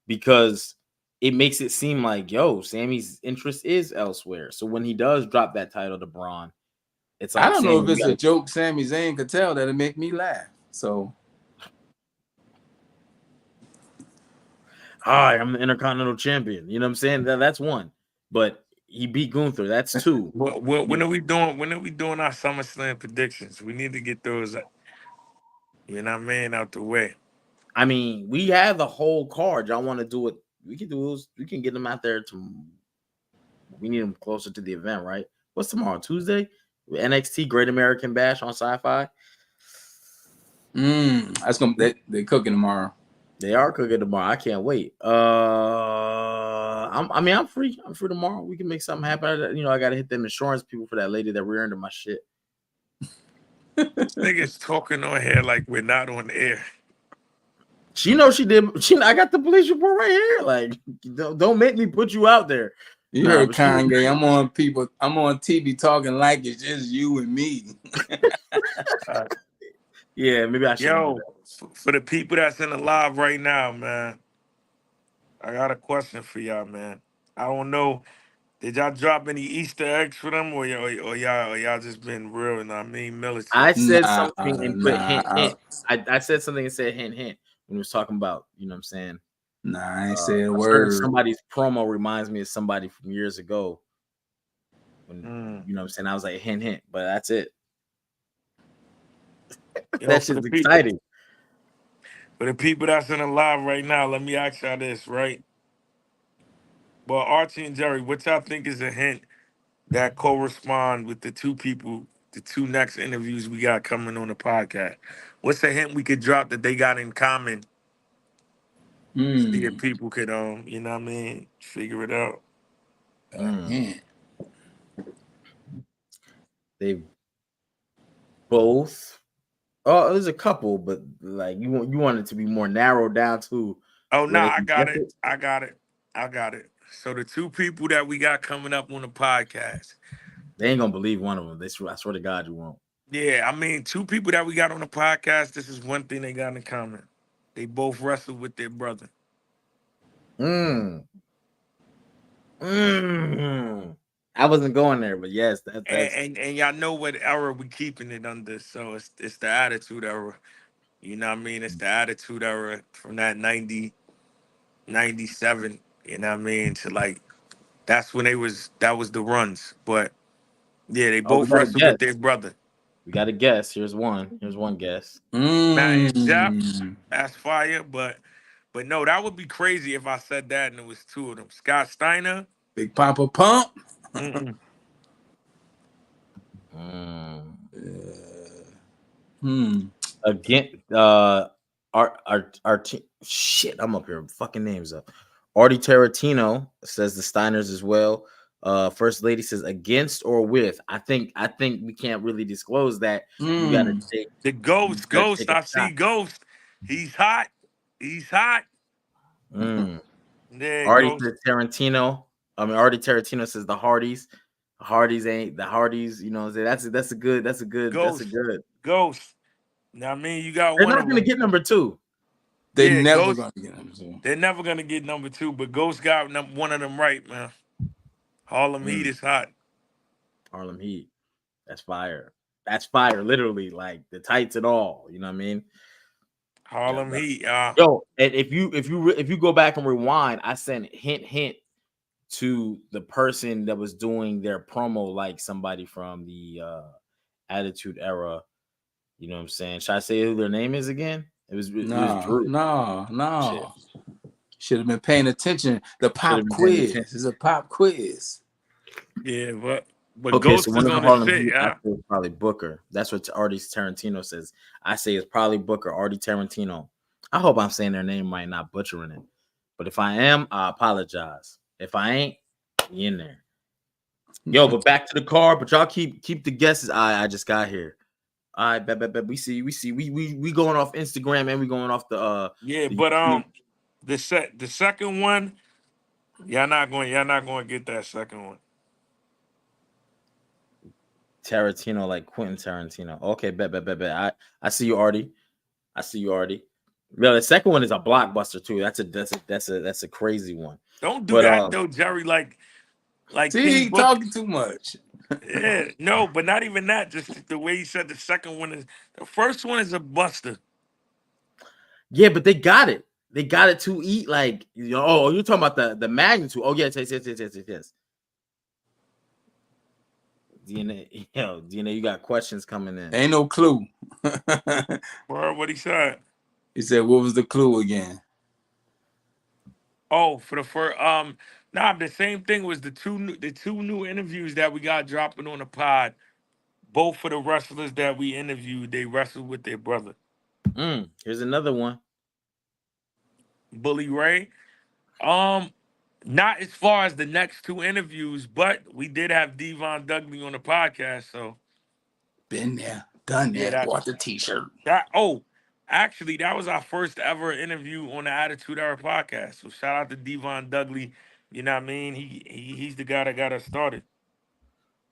because it makes it seem like, yo, Sammy's interest is elsewhere. So when he does drop that title to Braun, it's like I don't Sammy, know if it's a joke Sami Zayn could tell that'll make me laugh. So hi, I'm the Intercontinental Champion. You know what I'm saying? That's one. But he beat Gunther. That's two. When are we doing? When are we doing our SummerSlam predictions? We need to get those, you know what I mean, out the way. I mean, we have the whole card. Y'all want to do it? We can do those. We can get them out there to. We need them closer to the event, right? What's tomorrow? Tuesday? NXT Great American Bash on Sci-Fi. That's gonna they're cooking tomorrow. They are cooking tomorrow. I can't wait. I'm free. I'm free tomorrow. We can make something happen. You know, I gotta hit them insurance people for that lady that rear-ended my shit. Niggas talking on here like we're not on air. She knows she did. I got the police report right here. Like, don't make me put you out there. You heard Kanye. I'm on TV talking like it's just you and me. Yeah, maybe I should. Yo, for the people that's in the live right now, man, I got a question for y'all, man. I don't know. Did y'all drop any Easter eggs for them, or y'all just been real? And I mean, militant. I said something and put hint. I said something and said hint when we was talking about, you know what I'm saying. Nah, I ain't said a word. Somebody's promo reminds me of somebody from years ago. When you know what I'm saying, I was like hint, but that's it. That shit's exciting. For the people that's in the live right now, let me ask y'all this, right? Well, Archie and Jerry, what y'all think is a hint that correspond with the two people, the two next interviews we got coming on the podcast? What's a hint we could drop that they got in common? See if people could, you know what I mean, figure it out. They both. Oh, there's a couple, but like you want it to be more narrowed down to. Oh no, I got it. So the two people that we got coming up on the podcast, they ain't gonna believe one of them. I swear to God, you won't. Yeah, I mean, two people that we got on the podcast. This is one thing they got in common. They both wrestled with their brother. I wasn't going there, but yes, that's and y'all know what era we keeping it under. So it's the Attitude Era. You know what I mean? It's the Attitude Era from that 90, 97. You know what I mean? To like, that was the runs. But yeah, they both wrestled with their brother. We got a guess. Here's one guess. That's fire, but no, that would be crazy if I said that and it was two of them. Scott Steiner, Big Papa Pump. Again, our shit. I'm up here fucking names up. Artie Tarantino says the Steiners as well. First Lady says against or with. I think we can't really disclose that. You gotta take the Ghost. I see Ghost. He's hot. Artie Tarantino. I mean, Artie Tarantino says the Hardys. The Hardys ain't the Hardys. You know, that's a good. Ghost. Now, I mean, you got They're one not of gonna them. get number 2. They Yeah, never Ghost. gonna get them. So. They're never gonna get number 2, but Ghost got one of them right, man. Harlem Heat is hot. Harlem Heat. That's fire. That's fire, literally, like the tights and all. You know what I mean? Harlem Heat. Yo, and if you go back and rewind, I sent hint to the person that was doing their promo, like somebody from the Attitude Era. You know what I'm saying? Should I say who their name is again? It was Thru. No. Should have been paying attention. The pop quiz. It's a pop quiz. Yeah, but Okay, Ghost so one is of the on the Harlem shit. Heat, I Yeah. say it's probably Booker. That's what Artie Tarantino says. I say it's probably Booker, Artie Tarantino. I hope I'm saying their name right, not butchering it. But if I am, I apologize. If I ain't, you in there. Yo, but back to the card. But y'all keep the guesses. I just got here. All right, bet. We going off Instagram and we going off the but the second one, y'all not going to get that second one. Tarantino, like Quentin Tarantino. Okay, bet. I see you, Artie. No, the second one is a blockbuster too. That's a crazy one. Don't do that though, Jerry. Like See, King he Book. talking too much. Yeah, no, but not even that. Just the way he said the second one is. The first one is a buster. Yeah, but they got it. They got it to eat. Like, oh, you're talking about the magnitude. Oh, yes. DNA, you got questions coming in. Ain't no clue. Bro, what he said? He said, "What was the clue again?" Oh, for the first the same thing was the two new interviews that we got dropping on the pod. Both for the wrestlers that we interviewed, they wrestled with their brother. Here's another one. Bully Ray. Not as far as the next two interviews, but we did have Devon Dudley on the podcast, so been there, done that, bought the t-shirt. Actually, that was our first ever interview on the Attitude Era podcast. So shout out to Devon Dudley. You know what I mean? He's the guy that got us started.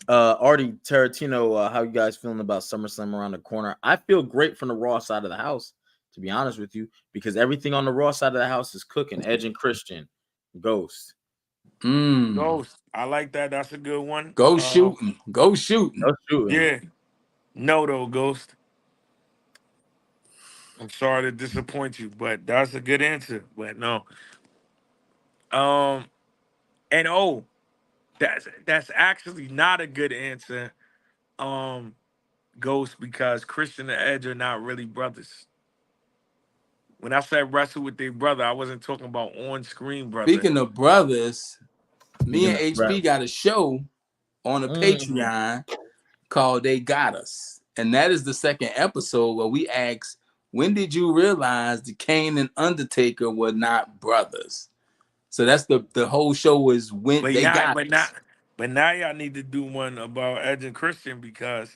Artie Tarantino, how you guys feeling about SummerSlam around the corner? I feel great from the Raw side of the house, to be honest with you, because everything on the Raw side of the house is cooking. Edge and Christian, Ghost. Ghost. I like that. That's a good one. Go shooting. Yeah. No, though, Ghost. I'm sorry to disappoint you, but that's a good answer. But no. And that's actually not a good answer, Ghost, because Christian and Edge are not really brothers. When I said wrestle with their brother, I wasn't talking about on-screen brother. Speaking of brothers, me and HP got a show on a Patreon called They Got Us. And that is the second episode where we asked, when did you realize the Kane and Undertaker were not brothers? So that's the whole show is when they got us. But now y'all need to do one about Edge and Christian because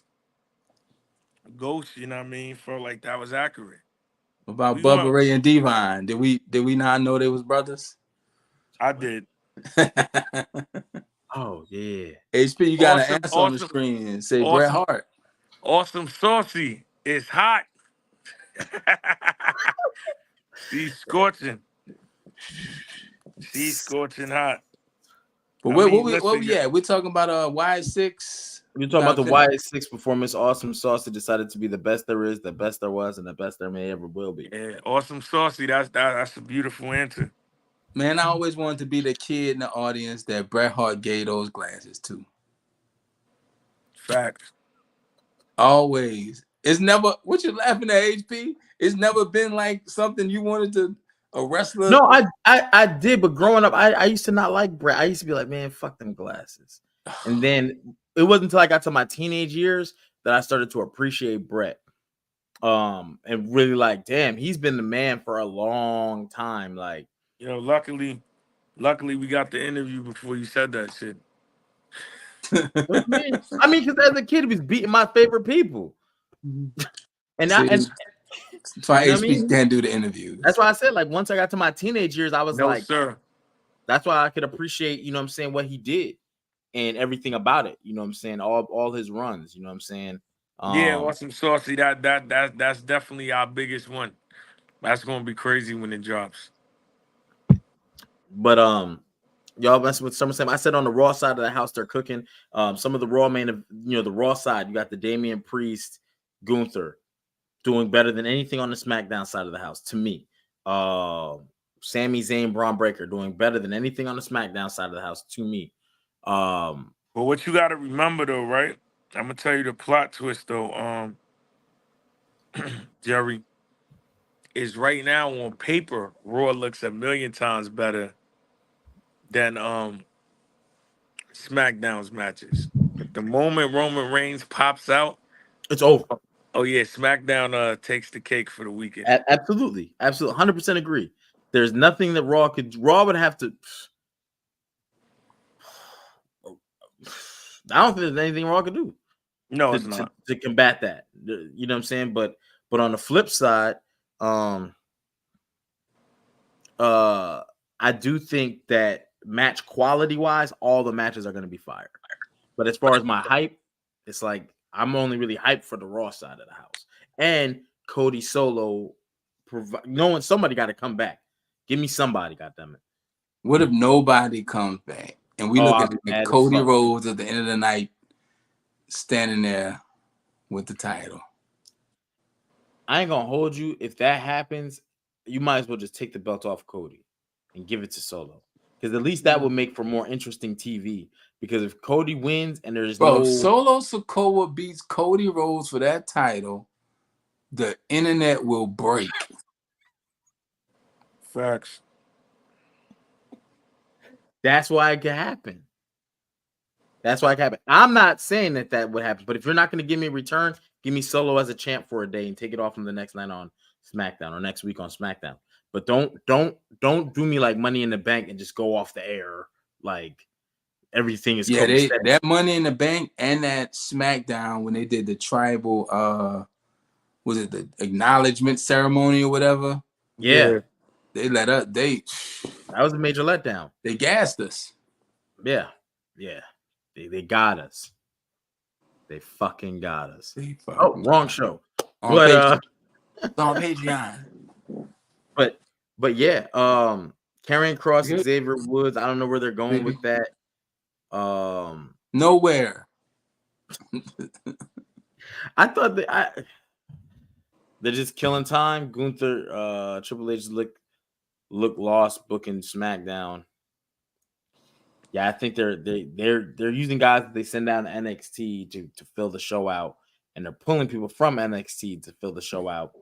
Ghost, you know what I mean, felt like that was accurate. About Bubba Ray and Devon. Did we not know they was brothers? I did. Oh yeah. HP, you got an answer on the screen and say Bret Hart. Awesome Saucy is hot. She's scorching. She's scorching hot. But where we at? We're talking about Wyatt Sicks. We're talking about the Wyatt Sicks performance. Awesome Saucy decided to be the best there is, the best there was, and the best there may ever will be. Yeah, Awesome Saucy. That's a beautiful answer. Man, I always wanted to be the kid in the audience that Bret Hart gave those glasses to. Facts. Always. It's never, what you laughing at, HP? It's never been like something you wanted to, a wrestler. No, I did, but growing up, I used to not like Bret. I used to be like, man, fuck them glasses. And then it wasn't until I got to my teenage years that I started to appreciate Bret. And really like, damn, he's been the man for a long time. Like, you know, luckily we got the interview before you said that shit. I mean, because as a kid, he was beating my favorite people. And that's why HP can't do the interview. That's why I said, like, once I got to my teenage years, I was like, sir. That's why I could appreciate, you know what I'm saying, what he did and everything about it. You know what I'm saying? All his runs, you know what I'm saying? Yeah, awesome saucy. That's definitely our biggest one. That's gonna be crazy when it drops. But y'all messing with SummerSlam. I said on the Raw side of the house they're cooking. Some of the Raw the Raw side, you got the Damian Priest, Gunther doing better than anything on the SmackDown side of the house to me. Sami Zayn, Braun Breaker doing better than anything on the SmackDown side of the house to me. But what you got to remember though, right? I'm gonna tell you the plot twist though. Jerry, is right now on paper, Raw looks a million times better than SmackDown's matches. But the moment Roman Reigns pops out, It's over. oh yeah, SmackDown takes the cake for the weekend. Absolutely, 100% agree. There's nothing that Raw would have to. I don't think there's anything Raw could do. No, it's not. To combat that. You know what I'm saying? But on the flip side, I do think that match quality wise, all the matches are going to be fire. But as far as my hype, it's like I'm only really hyped for the Raw side of the house. And Cody Solo, knowing somebody got to come back. Give me somebody, goddammit. What if nobody comes back and we look at Cody Rhodes at the end of the night standing there with the title? I ain't gonna hold you. If that happens, you might as well just take the belt off Cody and give it to Solo, because at least that would make for more interesting TV. Because if Cody wins and there's if Solo Sikoa beats Cody Rhodes for that title, the internet will break. Facts. That's why it can happen. I'm not saying that would happen, but if you're not going to give me a return, give me Solo as a champ for a day and take it off from the next night on SmackDown or next week on SmackDown. But don't do me like Money in the Bank and just go off the air like everything is. Yeah, that Money in the Bank and that SmackDown when they did the tribal, was it the acknowledgement ceremony or whatever? Yeah. They let us. That was a major letdown. They gassed us. Yeah. They got us. They fucking got us. Wrong show. On Patreon. But yeah, Karrion Kross, Xavier Woods. I don't know where they're going with that. Nowhere. I thought they're just killing time. Gunther, Triple H look lost booking SmackDown. Yeah, I think they're using guys that they send down to NXT to fill the show out, and they're pulling people from NXT to fill the show out.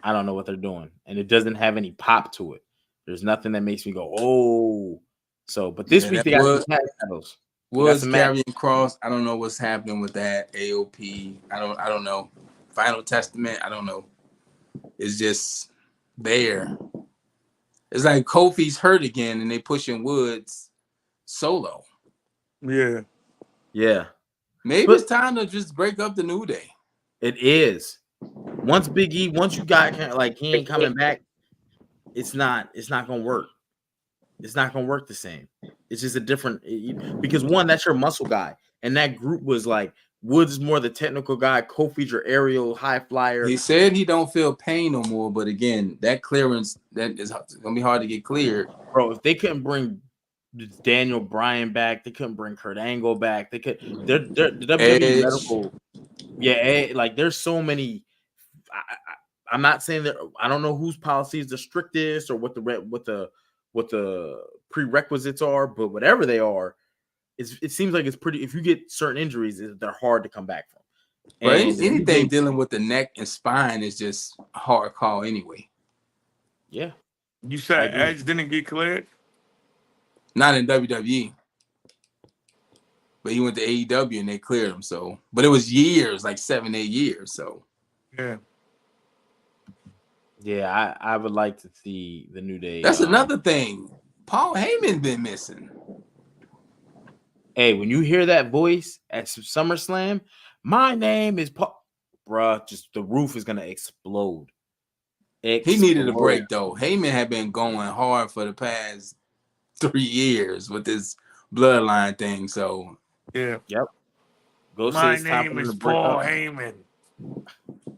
I don't know what they're doing, and it doesn't have any pop to it. There's nothing that makes me go, oh. So, but this week they got some tag titles. Woods, Karrion Kross. I don't know what's happening with that. AOP. I don't know. Final Testament. I don't know. It's just there. It's like Kofi's hurt again, and they pushing Woods solo. Yeah. Maybe it's time to just break up the New Day. It is. Once Big E, once you got he ain't coming back, it's not gonna work. It's not gonna work the same. It's just a different because one, that's your muscle guy, and that group was like Woods is more the technical guy. Kofi's your aerial high flyer. He said he don't feel pain no more, but again, that clearance that is gonna be hard to get cleared. Bro, if they couldn't bring Daniel Bryan back, they couldn't bring Kurt Angle back. They could. They're WWE medical. Yeah, like there's so many. I'm not saying that I don't know whose policy is the strictest or what the prerequisites are, but whatever they are, it seems like it's pretty. If you get certain injuries, they're hard to come back from. But anything dealing with the neck and spine is just a hard call anyway. Yeah. You said Edge didn't get cleared? Not in WWE. But he went to AEW and they cleared him. So, but it was years, like 7-8 years. So, yeah, I would like to see the New Day. That's another thing. Paul Heyman been missing. Hey, when you hear that voice at SummerSlam, my name is Paul. Bruh, just the roof is gonna explode. He needed a break though. Heyman had been going hard for the past 3 years with this bloodline thing. So yep. Go say My it's time for name them is to break Paul up. Heyman,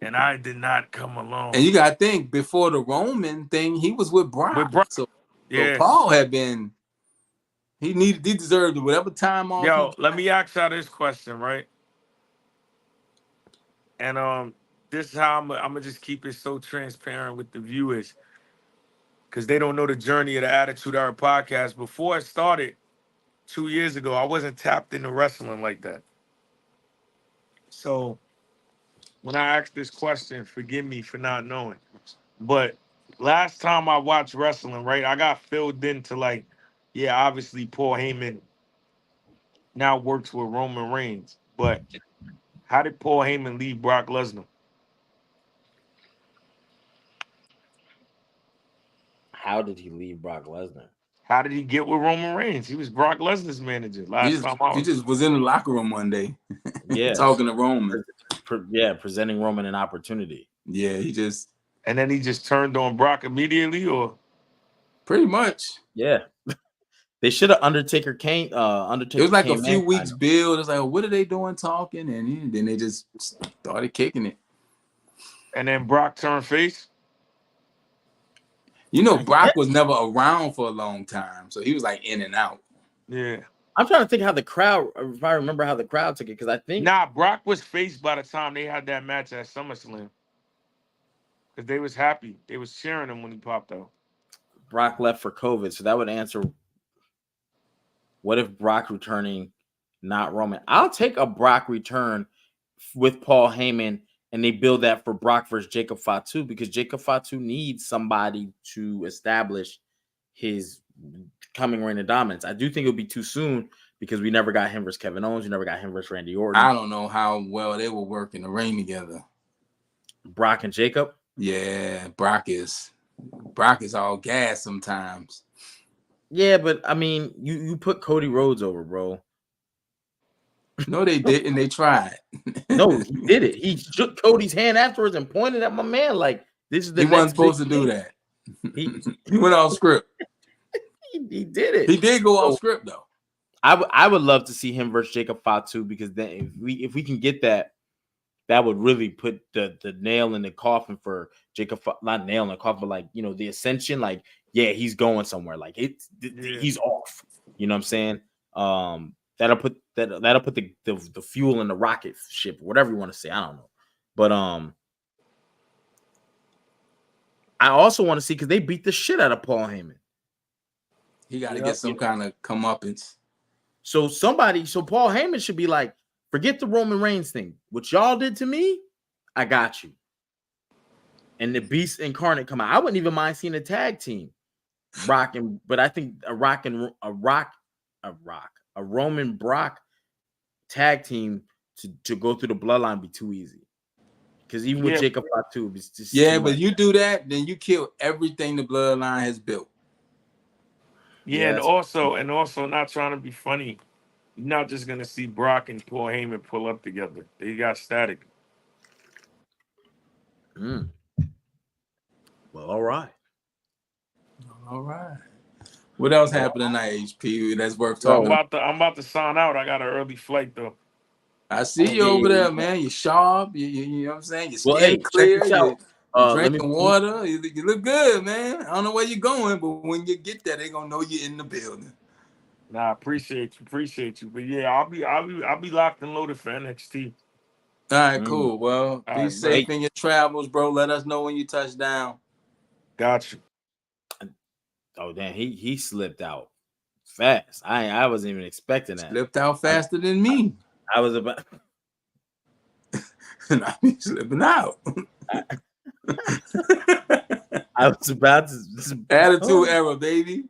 and I did not come alone. And you gotta think before the Roman thing, he was with With Brock. Brock. So Yes. Paul had been he deserved whatever time off he Yo, got. let me ask y'all this question, right? And this is how I'm gonna just keep it so transparent with the viewers, because they don't know the journey of the Attitude Era podcast. Before it started 2 years ago, I wasn't tapped into wrestling like that. So when I ask this question, forgive me for not knowing. But last time I watched wrestling, right, I got filled into like, yeah, obviously Paul Heyman now works with Roman Reigns. But how did Paul Heyman leave Brock Lesnar? How did he leave Brock Lesnar? How did he get with Roman Reigns? He was Brock Lesnar's manager last time I He was. just was in the locker room one day Yeah, talking to Roman. Presenting Roman an opportunity. Yeah, he just And then he just turned on Brock immediately, or pretty much. Yeah, they should have Undertaker It was was like a few weeks build. It's like, what are they doing talking? And then they just started kicking it. and then Brock turned face. You know, Brock was never around for a long time, so he was like in and out. Yeah. I'm trying to think how the crowd, if I remember how the crowd took it, because I think Nah, Brock was face by the time they had that match at SummerSlam. Because they was happy. They was cheering him when he popped out. Brock left for COVID, so that would answer. What if Brock returning, not Roman? I'll take a Brock return with Paul Heyman, and they build that for Brock versus Jacob Fatu, because Jacob Fatu needs somebody to establish his coming reign of dominance. I do think it'll be too soon because we never got him versus Kevin Owens. We never got him versus Randy Orton. I don't know how well they will work in the ring together. Brock and Jacob? Yeah, Brock is all gas sometimes. Yeah, but I mean, you put Cody Rhodes over, bro. No, they didn't. They tried. No, he did it. He shook Cody's hand afterwards and pointed at my man like, this is the He next wasn't supposed to big do thing. that. He went off script. He did it. He did go off script though. I would love to see him versus Jacob Fatu, because then if we can get that, that would really put the nail in the coffin for Jacob. Not nail in the coffin, but like, you know, the ascension. Like, yeah, he's going somewhere. Like he's off. You know what I'm saying? That'll put the fuel in the rocket ship, whatever you want to say. I don't know, but I also want to see, because they beat the shit out of Paul Heyman. He got to get some kind of comeuppance. So Paul Heyman should be like, forget the Roman Reigns thing. What y'all did to me, I got you. And the Beast Incarnate come out. I wouldn't even mind seeing a tag team, but I think a Roman Brock tag team to go through the bloodline would be too easy. Because even with Jacob Fatu, it's just but you do that, then you kill everything the bloodline has built. Yeah, and also not trying to be funny, you're not just gonna see Brock and Paul Heyman pull up together. They got static. Well, all right. What else happened tonight, HP? That's worth talking about. I'm about to sign out. I got an early flight though. I see you over there, man. You're sharp. You know what I'm saying? Your skin clear. You're drinking water. You look good, man. I don't know where you're going, but when you get there, they're gonna know you're in the building. Nah, appreciate you. But yeah, I'll be locked and loaded for NXT. All right, cool. Well, be safe in your travels, bro. Let us know when you touch down. Got you. Oh, damn, he slipped out fast. I wasn't even expecting that. Slipped out faster than me. I was about I be slipping out. I was about to Attitude Era, baby.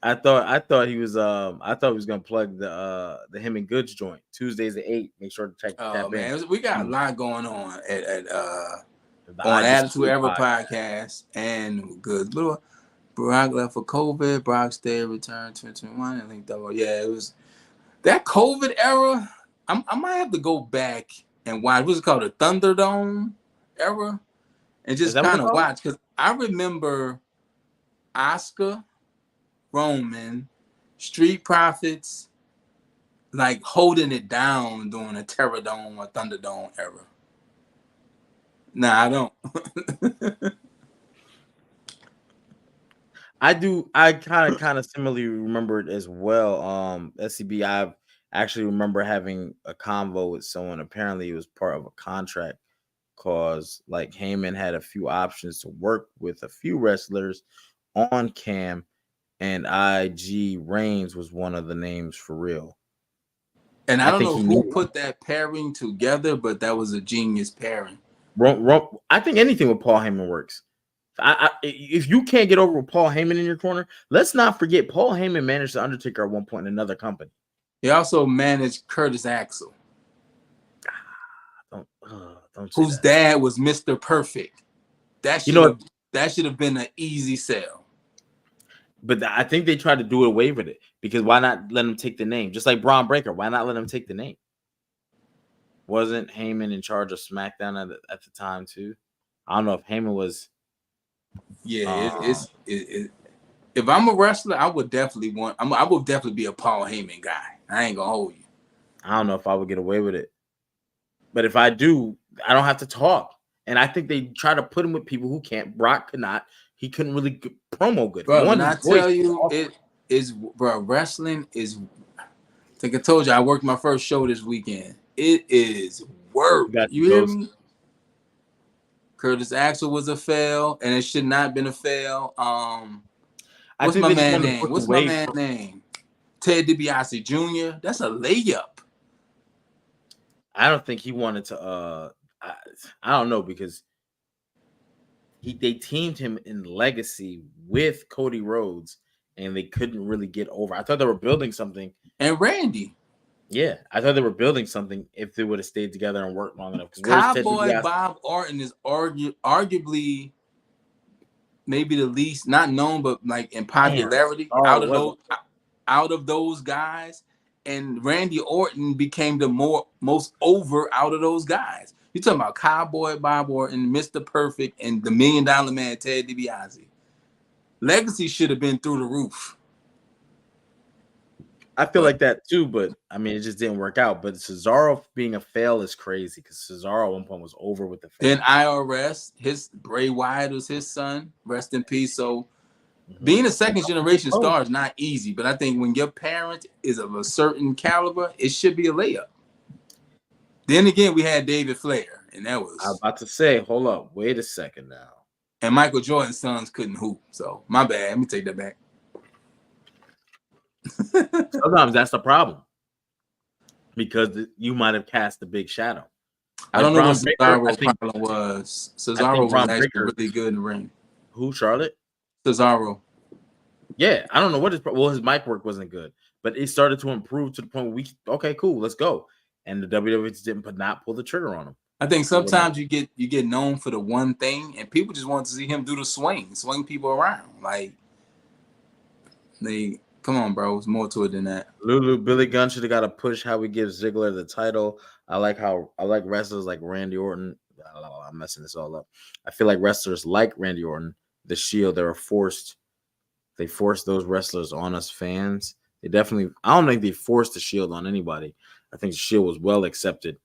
I thought he was gonna plug the him and Goods joint Tuesdays at 8. Make sure to check that. Man, we got a lot going on at on Attitude Era podcast and Goods. Brock left for COVID. Brock stayed, returned 2021. I think it was that COVID era. I might have to go back and watch. What's it called? The Thunderdome era, and just kind of watch, because I remember Oscar, Roman, Street Profits, like holding it down during a Terror Dome or Thunderdome era. Nah, I don't. I do. I kind of similarly remember it as well. SCB. I actually remember having a convo with someone. Apparently, it was part of a contract, cause like Heyman had a few options to work with a few wrestlers on Cam, and IG Reigns was one of the names for real. And I I don't think know he who knew. put that pairing together, but that was a genius pairing. I think anything with Paul Heyman works. If you can't get over with Paul Heyman in your corner, let's not forget Paul Heyman managed the Undertaker at one point in another company. He also managed Curtis Axel, Don't say whose that. dad was Mr. Perfect. That should have been an easy sell. But I think they tried to do away with it because why not let him take the name? Just like Braun Breaker, why not let him take the name? Wasn't Heyman in charge of SmackDown at the time too? I don't know if Heyman was. Yeah, if I'm a wrestler, I would definitely be a Paul Heyman guy. I ain't gonna hold you. I don't know if I would get away with it, but if I do, I don't have to talk. And I think they try to put him with people who can't. Brock could not. He couldn't really promo good. Bro, when I tell you it is, bro, wrestling is. I think I told you I worked my first show this weekend. It is work. You hear me? Curtis Axel was a fail, and it should not have been a fail. What's my man's name? Ted DiBiase Jr. That's a layup. I don't think he wanted to. I don't know because they teamed him in Legacy with Cody Rhodes, and they couldn't really get over. I thought they were building something. And Randy. Yeah, I thought they were building something if they would have stayed together and worked long enough. Cowboy Bob Orton is arguably maybe the least not known, but like in popularity out of those guys. And Randy Orton became the most over out of those guys. You're talking about Cowboy Bob Orton, Mr. Perfect, and the $1 Million Man Ted DiBiase. Legacy should have been through the roof. I feel like that too, but I mean, it just didn't work out. But Cesaro being a fail is crazy because Cesaro at one point was over with the fail. Then IRS, Bray Wyatt was his son. Rest in peace. So being a second generation star is not easy, but I think when your parent is of a certain caliber, it should be a layup. Then again, we had David Flair, and that was. I was about to say, hold up, wait a second now. And Michael Jordan's sons couldn't hoop, so my bad. Let me take that back. Sometimes that's the problem because you might have cast a big shadow. I don't know what Cesaro's problem was. Cesaro was actually really good in the ring. Who, Charlotte? Cesaro. Yeah, I don't know what his mic work wasn't good, but it started to improve to the point where okay, cool, let's go. And the WWE did not pull the trigger on him. I think sometimes you get known for the one thing, and people just want to see him do the swing people around. Like come on, bro. It's more to it than that. Billy Gunn should have got a push. How we give Ziggler the title. I like wrestlers like Randy Orton. I'm messing this all up. I feel like wrestlers like Randy Orton, the Shield, they forced those wrestlers on us fans. They definitely. I don't think they forced the Shield on anybody. I think the Shield was well accepted.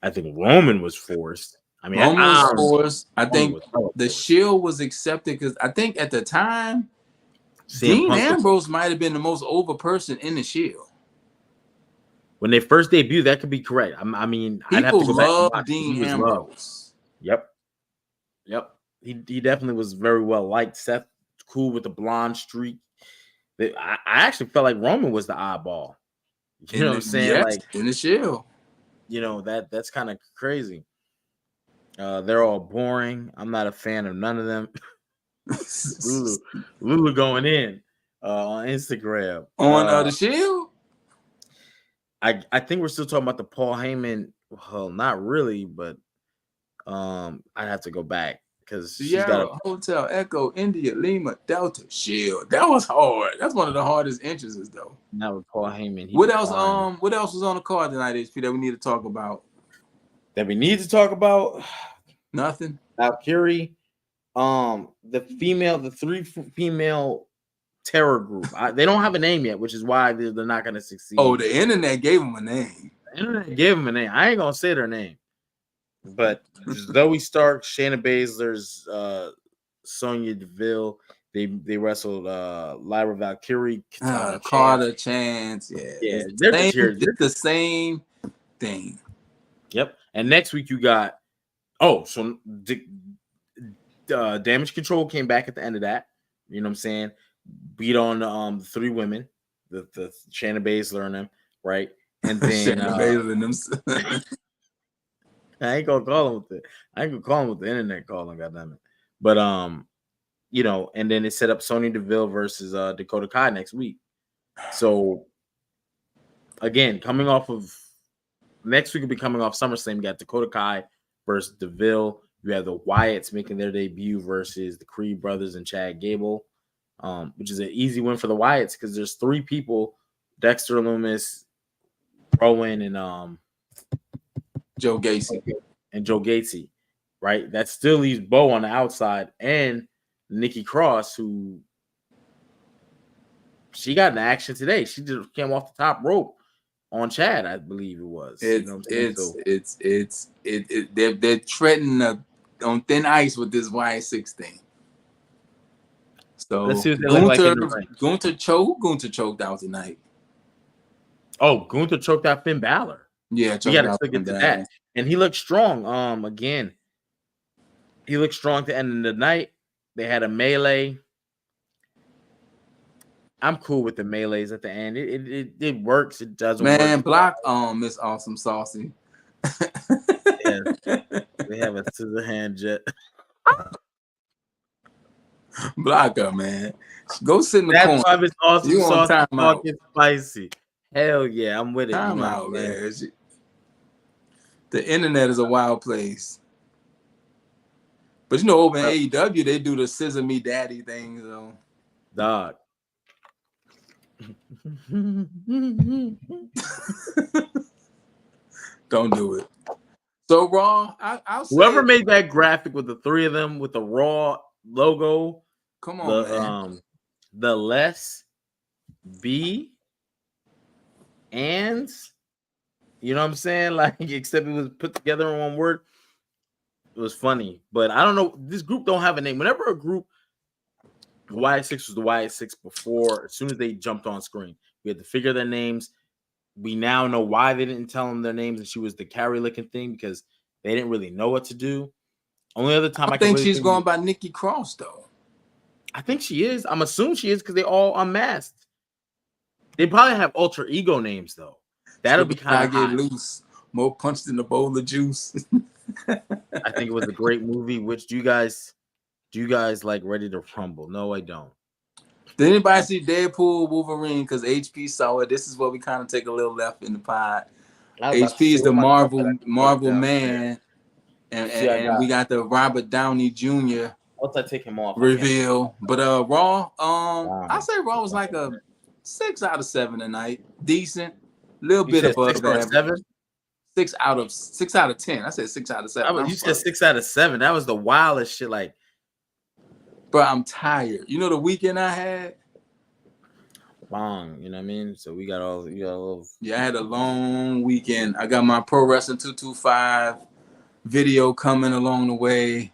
I think Roman was forced. I mean, Roman was forced. I think the Shield was accepted because I think at the time, Dean Ambrose might have been the most over person in the Shield. When they first debuted, that could be correct. I mean, I'd have to go back and watch. Dean Ambrose. Yep. He definitely was very well liked. Seth, cool with the blonde streak. I actually felt like Roman was the oddball. You know what I'm saying? Yes, like in the Shield. You know, that's kind of crazy. They're all boring. I'm not a fan of none of them. Lulu going in on Instagram. On the Shield? I think we're still talking about the Paul Heyman. Well, not really, but I'd have to go back because Sierra, Hotel, Echo, India, Lima, Delta, Shield. That was hard. That's one of the hardest entrances, though. Now with Paul Heyman. What else? What else was on the card tonight, HP, that we need to talk about? Nothing. Valkyrie. The three female terror group. They don't have a name yet, which is why they're not going to succeed. Oh, the internet gave them a name. The internet gave them a name. I ain't gonna say their name, but Zoe Stark, Shayna Baszler's, Sonya Deville. They wrestled Lyra Valkyrie, Carter Chance. Yeah, it's the same thing. Yep. And next week you got Damage Control came back at the end of that. You know what I'm saying? Beat on the three women, the Shayna Baszler and them, right? And then Shayna Baszler and them. I ain't gonna call them with the internet calling, goddammit. But and then it set up Sonya Deville versus Dakota Kai next week. So again, coming off of next week will be coming off SummerSlam. You got Dakota Kai versus Deville. You have the Wyatts making their debut versus the Creed brothers and Chad Gable, which is an easy win for the Wyatts because there's three people: Dexter Lumis, Rowan, and Joe Gacy. Right? That still leaves Bo on the outside and Nikki Cross, who she got in action today. She just came off the top rope on Chad, I believe it was. They're treading on thin ice with this Wyatt Sicks thing. So let's see what they look like in the ring. Gunther choked out tonight. Oh, Gunther choked out Finn Balor. Yeah, we got to look into that. And he looked strong. Again, he looked strong to end of the night. They had a melee. I'm cool with the melees at the end. It works. It doesn't work. Man, block Miss Awesome Saucy. Yeah, they have a scissor hand jet. Block her, man. Go sit in the corner. That's why Miss Awesome you Saucy talking spicy. Hell yeah, I'm with it. Time out, man. The internet is a wild place. But over in AEW, they do the scissor me daddy thing, so. Dog. Don't do it. So Raw, whoever made that graphic with the three of them with the Raw logo. Come on, man. The less B and you know what I'm saying? Like, except it was put together in one word. It was funny, but I don't know. This group don't have a name. Whenever a group, the Wyatt Sicks was the Wyatt Sicks before. As soon as they jumped on screen, we had to figure their names. We now know why they didn't tell them their names, and she was the carry looking thing because they didn't really know what to do. Only other time I think she's going by Nikki Cross, though. I think she is. I'm assuming she is because they all unmasked. They probably have alter ego names though. That'll be kind of get loose. More punched in a bowl of juice. I think it was a great movie. Which do you guys like Ready to Rumble? No, I don't. Did anybody see Deadpool Wolverine? Because HP saw it. This is where we kind of take a little left in the pod. HP is the Marvel man, and we got the Robert Downey Jr. Once I take him off reveal. But Raw, I say Raw was like a 6 out of 7 tonight. Decent, little bit above average. 6 out of 10. I said 6 out of 7. You said 6 out of 7. That was the wildest shit. Like, bro, I'm tired. You know the weekend I had? Long, you know what I mean? So we got a little. Yeah, I had a long weekend. I got my Pro Wrestling 225 video coming along the way.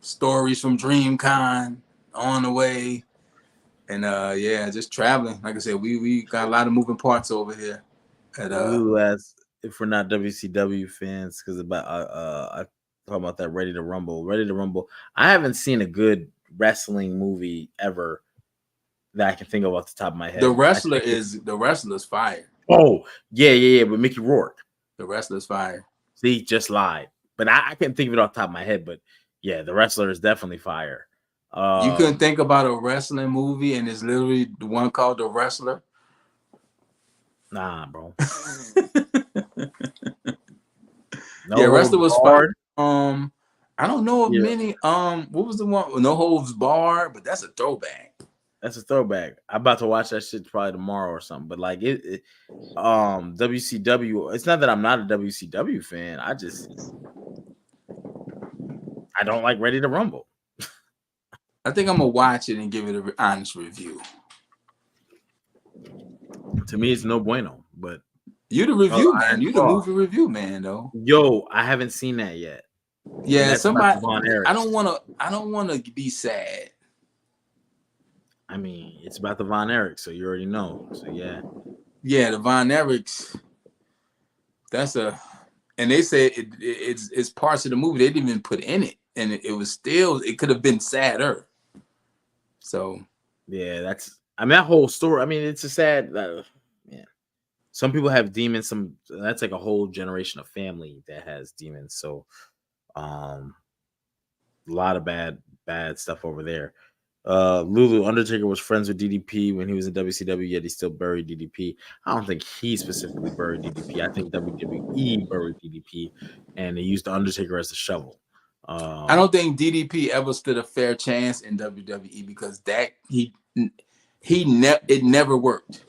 Stories from DreamCon on the way. And just traveling. Like I said, we got a lot of moving parts over here. If we're not WCW fans, because I talk about that Ready to Rumble. I haven't seen a good wrestling movie ever that I can think of off the top of my head. The wrestler's fire. Oh, yeah, with Mickey Rourke. The wrestler's fire. See, just lied. But I can't think of it off the top of my head, but yeah, the wrestler is definitely fire. You couldn't think about a wrestling movie and it's literally the one called The Wrestler? Nah, bro. Wrestler was fire. I don't know of many. What was the one? No Holds Barred, but that's a throwback. That's a throwback. I'm about to watch that shit probably tomorrow or something. But like WCW. It's not that I'm not a WCW fan. I don't like Ready to Rumble. I think I'm gonna watch it and give it an honest review. To me, it's no bueno. But You the review man. You the movie review man, though. Yo, I haven't seen that yet. Yeah, that's somebody. I don't want to be sad. I mean, it's about the Von Erichs, so you already know. So yeah. Yeah, the Von Erichs. And they say it's parts of the movie they didn't even put in it, and it could have been sadder. So yeah, that whole story. I mean, it's a sad. Yeah, some people have demons. That's like a whole generation of family that has demons. So, a lot of bad stuff over there. Lulu Undertaker was friends with DDP when he was in WCW, yet he still buried DDP. I don't think he specifically buried DDP. I think WWE buried DDP, and they used the Undertaker as the shovel. I don't think DDP ever stood a fair chance in WWE because it never worked.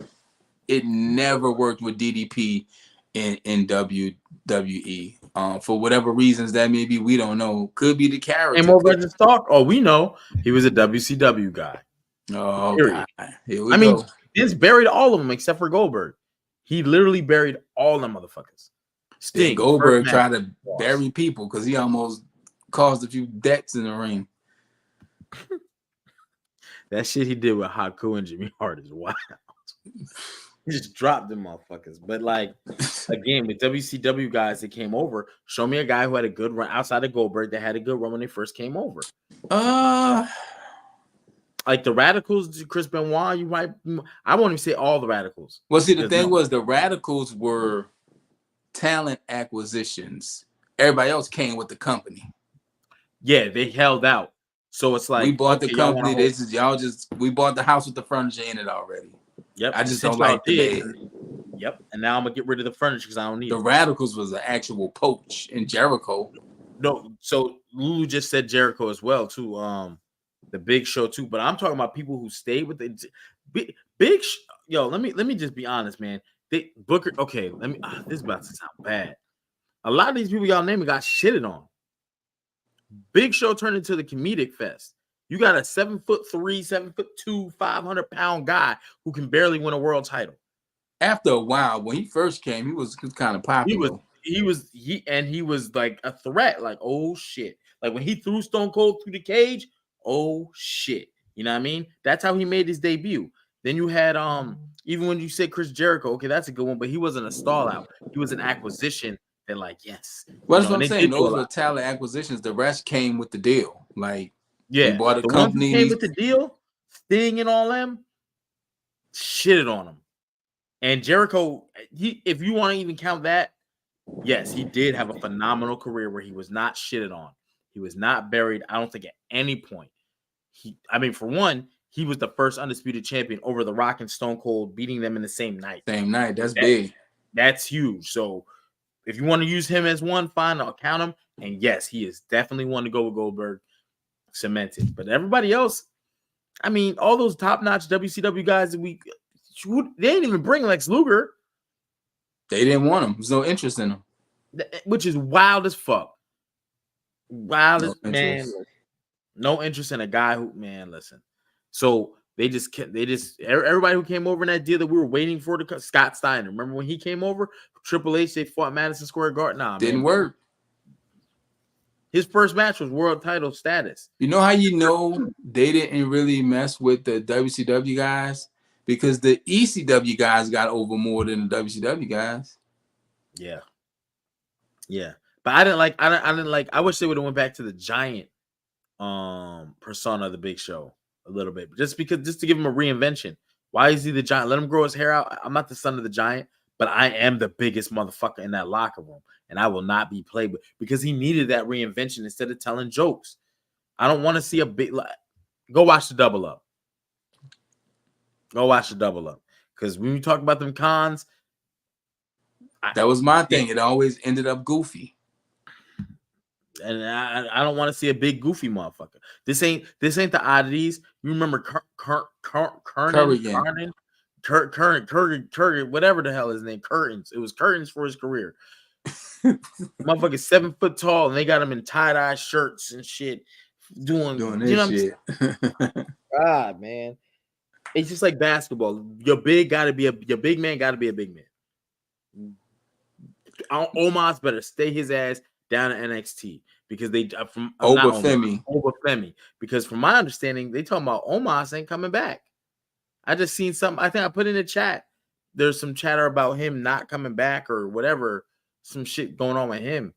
It never worked with DDP in WWE. For whatever reasons that maybe we don't know. Could be the character. And more versus talk. Oh, we know he was a WCW guy. Oh, period. God. Here we go. Mean, Vince buried all of them except for Goldberg. He literally buried all them motherfuckers. Sting. Goldberg tried to bury people because he almost caused a few deaths in the ring. That shit he did with Haku and Jimmy Hart is wild. He just dropped them motherfuckers. But like, again, with WCW guys that came over, show me a guy who had a good run outside of Goldberg that had a good run when they first came over. Like the Radicals, Chris Benoit, I won't even say all the Radicals. Well, see, the thing was the Radicals were talent acquisitions. Everybody else came with the company. Yeah, they held out. So it's like we bought the company. We bought the house with the furniture in it already. Yep. I just don't like the bed. Yep. And now I'm gonna get rid of the furniture because I don't need the Radicals was an actual poach in Jericho. No, so Lulu just said Jericho as well too. The Big Show too. But I'm talking about people who stayed with the big. Yo, let me just be honest, man. Booker. Okay, this is about to sound bad. A lot of these people y'all naming got shitted on. Big Show turned into the comedic fest. You got a 7'3", 7'2", 500-pound guy who can barely win a world title. After a while, when he first came, he was kind of popular. He was like a threat. Like, oh shit! Like when he threw Stone Cold through the cage. Oh shit! You know what I mean? That's how he made his debut. Then you had even when you said Chris Jericho, okay, that's a good one, but he wasn't a stall out. He was an acquisition. That like yes. Well, that's what I'm saying. Those were talent acquisitions. The rest came with the deal. Like. Yeah, he bought a company. Ones who came with the deal, Sting and all them, shitted on him. And Jericho, if you want to even count that, yes, he did have a phenomenal career where he was not shitted on. He was not buried. I don't think at any point. For one, he was the first undisputed champion over The Rock and Stone Cold, beating them in the same night. That's big. That's huge. So if you want to use him as one, fine, I'll count him. And yes, he is definitely one to go with Goldberg. Cemented, but everybody else, all those top-notch WCW guys that they didn't even bring Lex Luger. They didn't want him. There's no interest in him, which is wild as fuck. Man. No interest in a guy who, man, listen. So they just everybody who came over in that deal that we were waiting for to Scott Steiner. Remember when he came over? Triple H, they fought Madison Square Garden. Nah, didn't work. His first match was world title status. You know how they didn't really mess with the WCW guys? Because the ECW guys got over more than the WCW guys. Yeah. Yeah. But I didn't like I wish they would have went back to the giant persona of the Big Show a little bit. Just to give him a reinvention. Why is he the giant? Let him grow his hair out. I'm not the son of the giant, but I am the biggest motherfucker in that locker room. And I will not be played with because he needed that reinvention instead of telling jokes. I don't want to see a big. Go watch the Double Up. Because when we talk about them cons, that was my thing. It always ended up goofy. And I don't want to see a big goofy motherfucker. This ain't the oddities. You remember Curran, whatever the hell his name, Curtains. It was Curtains for his career. Motherfucker 7 foot tall, and they got him in tie-dye shirts and shit. doing you this know what shit. God, man. It's just like basketball. Your big man gotta be a big man. Omos better stay his ass down at NXT because they from not Femi. Over Femi. Because from my understanding, they talking about Omos ain't coming back. I just seen something. I think I put in the chat. There's some chatter about him not coming back or whatever. Some shit going on with him.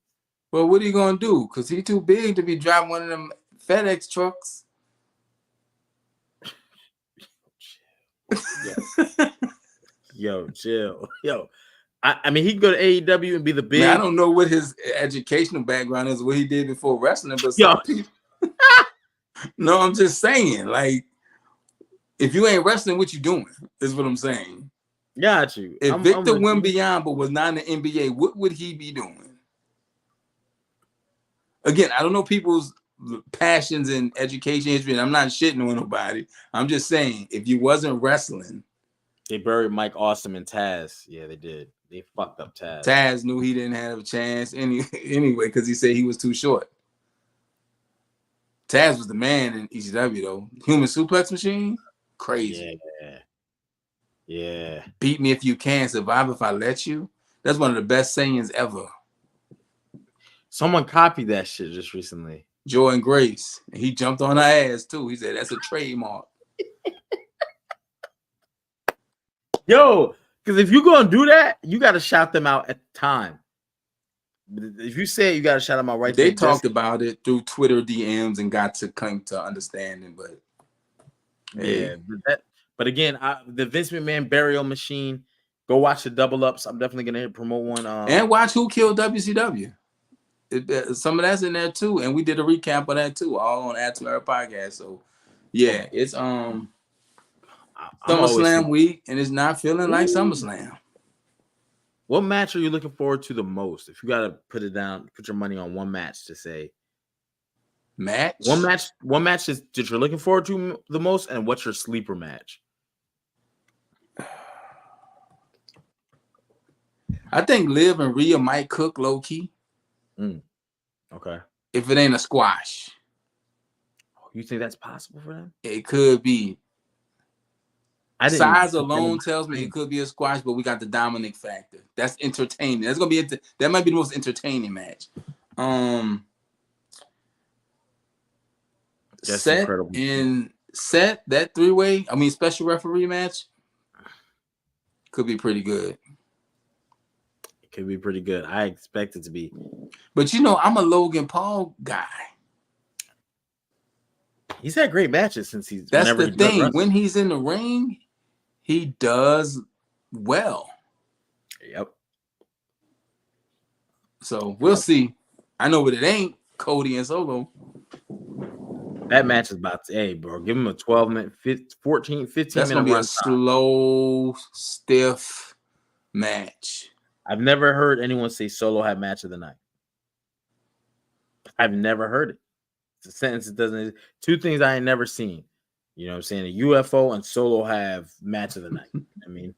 Well, what are you gonna do? Cause he too big to be driving one of them FedEx trucks. Yo, chill. Yo, I mean, he can go to AEW and be the big. Man, I don't know what his educational background is, what he did before wrestling, but some people. No, I'm just saying, like, if you ain't wrestling, what you doing? Is what I'm saying. Got you. If Victor Wembanyama but was not in the NBA, what would he be doing? Again, I don't know people's passions and education history, and I'm not shitting on nobody. I'm just saying, if you wasn't wrestling. They buried Mike Awesome and Taz. Yeah, they did. They fucked up Taz. Taz knew he didn't have a chance anyway because he said he was too short. Taz was the man in ECW, though. Human suplex machine? Crazy. Yeah. Beat me if you can, survive if I let you. That's one of the best sayings ever. Someone copied that shit just recently. Joy and Grace. He jumped on her ass, too. He said, that's a trademark. Yo, because if you're going to do that, you got to shout them out at the time. If you say it, you got to shout them out right there. They talked about it through Twitter DMs and got to come to understanding, but yeah. But again, the Vince McMahon burial machine, go watch the double ups. I'm definitely going to promote one. And watch Who Killed WCW. Some of that's in there, too. And we did a recap of that, too, all on Add to Our Podcast. So, yeah, it's SummerSlam week, and it's not feeling like SummerSlam. What match are you looking forward to the most? If you got to put it down, put your money on one match to say. Match? One match that you're looking forward to the most, and what's your sleeper match? I think Liv and Rhea might cook low-key. Okay. If it ain't a squash. You think that's possible for them? It could be. Size alone tells me it could be a squash, but we got the Dominic factor. That's entertaining. That's gonna be that might be the most entertaining match. That's incredible. Seth, that three-way, special referee match could be pretty good. It could be pretty good. I expect it to be. But I'm a Logan Paul guy. He's had great matches since he's. That's the thing. When he's in the ring, he does well. Yep. So we'll see. I know what it ain't. Cody and Solo. That match is about to, hey, bro, give him a 12-minute, 15 That's minute gonna be run a slow, stiff match. I've never heard anyone say Solo had match of the night. I've never heard it. It's a sentence that doesn't. Two things I ain't never seen. You know what I'm saying? A UFO and Solo have match of the night. I mean,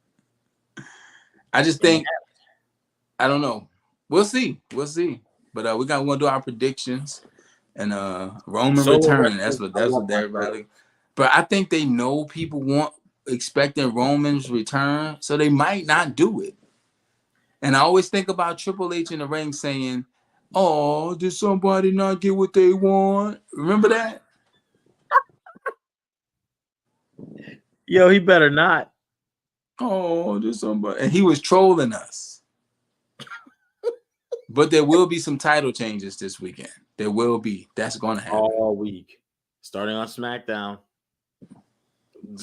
I just think, I don't know. We'll see. But we're gonna do our predictions and Roman return. That's what everybody. But I think they know people expecting Roman's return, so they might not do it. And I always think about Triple H in the ring saying, "Oh, did somebody not get what they want?" Remember that? Yo, he better not. Oh, did somebody? And he was trolling us. But there will be some title changes this weekend. There will be. That's going to happen. All week. Starting on SmackDown.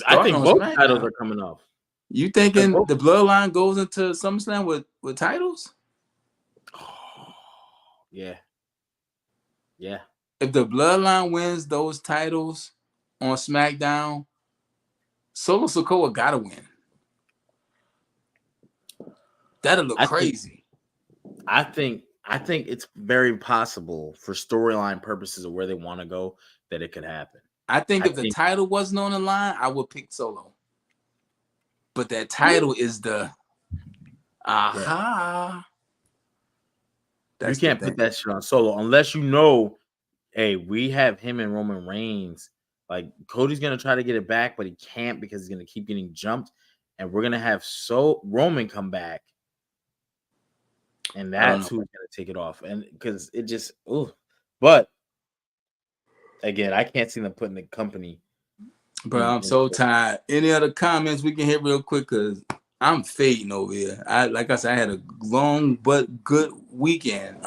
I think both titles are coming off. You thinking the Bloodline goes into SummerSlam with titles? Yeah. Yeah. If the Bloodline wins those titles on SmackDown, Solo Sikoa got to win. That'll look crazy. I think it's very possible for storyline purposes of where they want to go that it could happen. I think if the title wasn't on the line, I would pick Solo. But that title is the aha. You can't put that shit on Solo unless you know Hey, we have him and Roman Reigns. Like Cody's gonna try to get it back, but he can't because he's gonna keep getting jumped. And we're gonna have Roman come back, and I don't that's know. who's gonna take it off. And because it just, but again, I can't see them putting the company. Bro, I'm so tired. Any other comments we can hit real quick? Cause I'm fading over here. Like I said, I had a long but good weekend.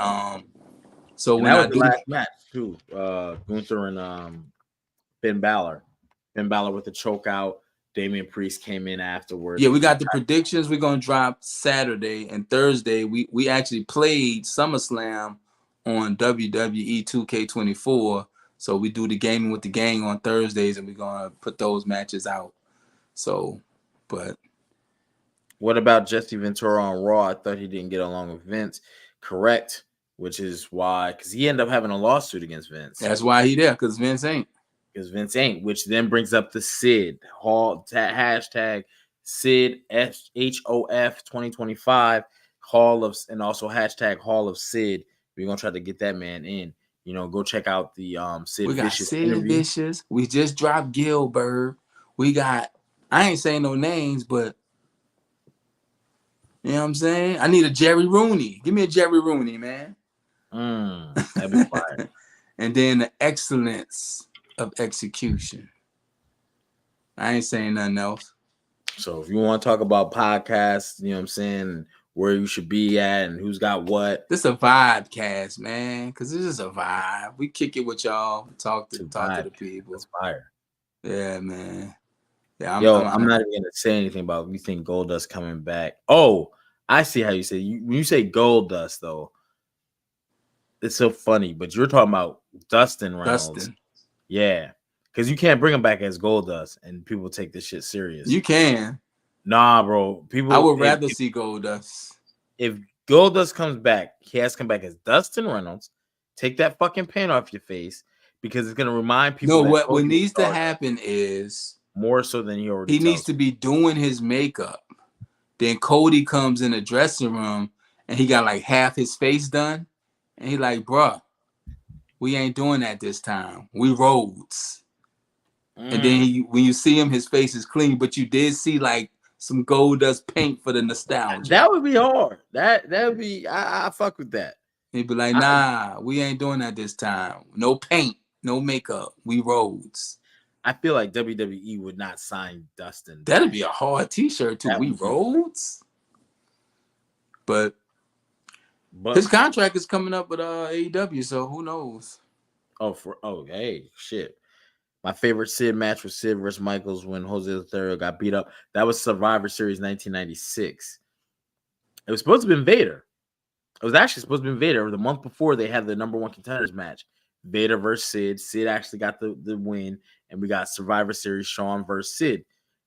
So And when that I was the do, last match too. Gunther and Finn Balor. Finn Balor with the choke out. Damian Priest came in afterwards. yeah, we got the predictions. We're gonna drop Saturday and Thursday. We actually played SummerSlam on WWE 2K24. So we do the gaming with the gang on Thursdays, and we're gonna put those matches out. So, but What about Jesse Ventura on Raw? I thought he didn't get along with Vince. Correct. Which is why, because he ended up having a lawsuit against Vince. that's why he there, because Vince ain't. Because Vince ain't, which then brings up the Sid hashtag Sid HOF 2025 Hall of, and also hashtag Hall of Sid. We're gonna try to get that man in. Go check out the Sid We got Vicious Sid interview. Vicious. We just dropped Gilbert. We got, I ain't saying no names, but you know what I'm saying? I need a Jerry Rooney. Give me a Jerry Rooney, man. That'd be fire. And then the excellence of execution. I ain't saying nothing else. So if you want to talk about podcasts, you know what I'm saying, where you should be at and who's got what. This a vibe cast, man. Because this is a vibe. We kick it with y'all. Talk to the people. That's fire. Yeah, man. Yeah, I'm not even gonna say anything about you think Goldust coming back. Oh, I see how you say when you say Goldust though. It's so funny, but you're talking about Dustin Reynolds. Yeah. Because you can't bring him back as Goldust and people take this shit serious. You can. Nah, bro. I would rather see Goldust. If Goldust comes back, he has to come back as Dustin Reynolds. Take that fucking paint off your face because it's gonna remind people. No, what needs to happen is more so than he needs to be doing his makeup. Then Cody comes in the dressing room and he got like half his face done. And he like, bruh, we ain't doing that this time. We Rhodes. And then when you see him, his face is clean, but you did see like some Goldust paint for the nostalgia. That would be hard. That would be, I fuck with that. He'd be like, nah, we ain't doing that this time. No paint, no makeup. We Rhodes. I feel like WWE would not sign Dustin. That'd be a hard t-shirt too. We Rhodes. But his contract is coming up with AEW, so who knows? Hey, shit. My favorite Sid match was Sid versus Michaels when Jose Lothario got beat up. That was Survivor Series 1996. It was supposed to be Vader. It was actually supposed to be Vader. The month before, they had the number one contenders match. Vader versus Sid. Sid actually got the win, and we got Survivor Series Shawn versus Sid.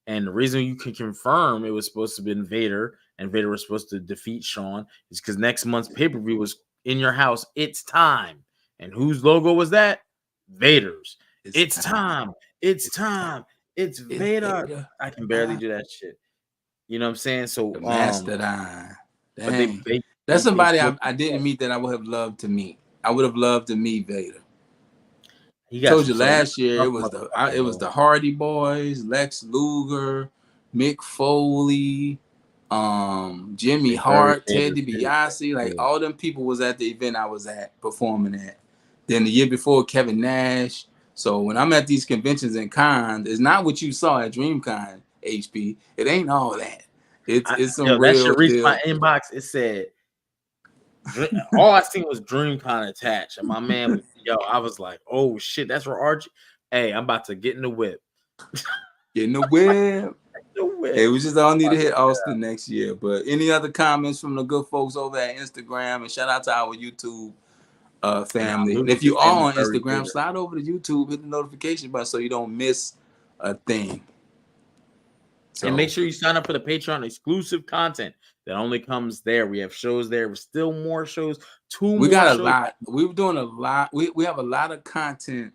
And the reason you can confirm it was supposed to be Vader, and Vader was supposed to defeat Shawn, is because next month's pay-per-view was In Your House, It's Time. And whose logo was that? Vader's. It's time. It's time. It's Vader. I can barely do that shit. You know what I'm saying? So the Mastodon. Dang. That's somebody I didn't meet that I would have loved to meet. I would have loved to meet Vader. I told you last year it was the Hardy Boys, Lex Luger, Mick Foley, Jimmy Hart, Ted DiBiase, like all them people was at the event I was at performing at. Then the year before, Kevin Nash. So when I'm at these conventions and cons, it's not what you saw at DreamCon, HP. It ain't all that. It's some real that shit reached my inbox. It said all I seen was DreamCon attached, and my man, I was like, "Oh shit, that's where Archie." Hey, I'm about to get in the whip. Get in the whip. Hey, we just all need to hit Austin next year. But any other comments from the good folks over at Instagram, and shout out to our YouTube family. And if you are on Instagram, slide over to YouTube, hit the notification button so you don't miss a thing. So, and make sure you sign up for the Patreon exclusive content that only comes there. We have shows there. There's still more shows. We got a lot. We're doing a lot. We have a lot of content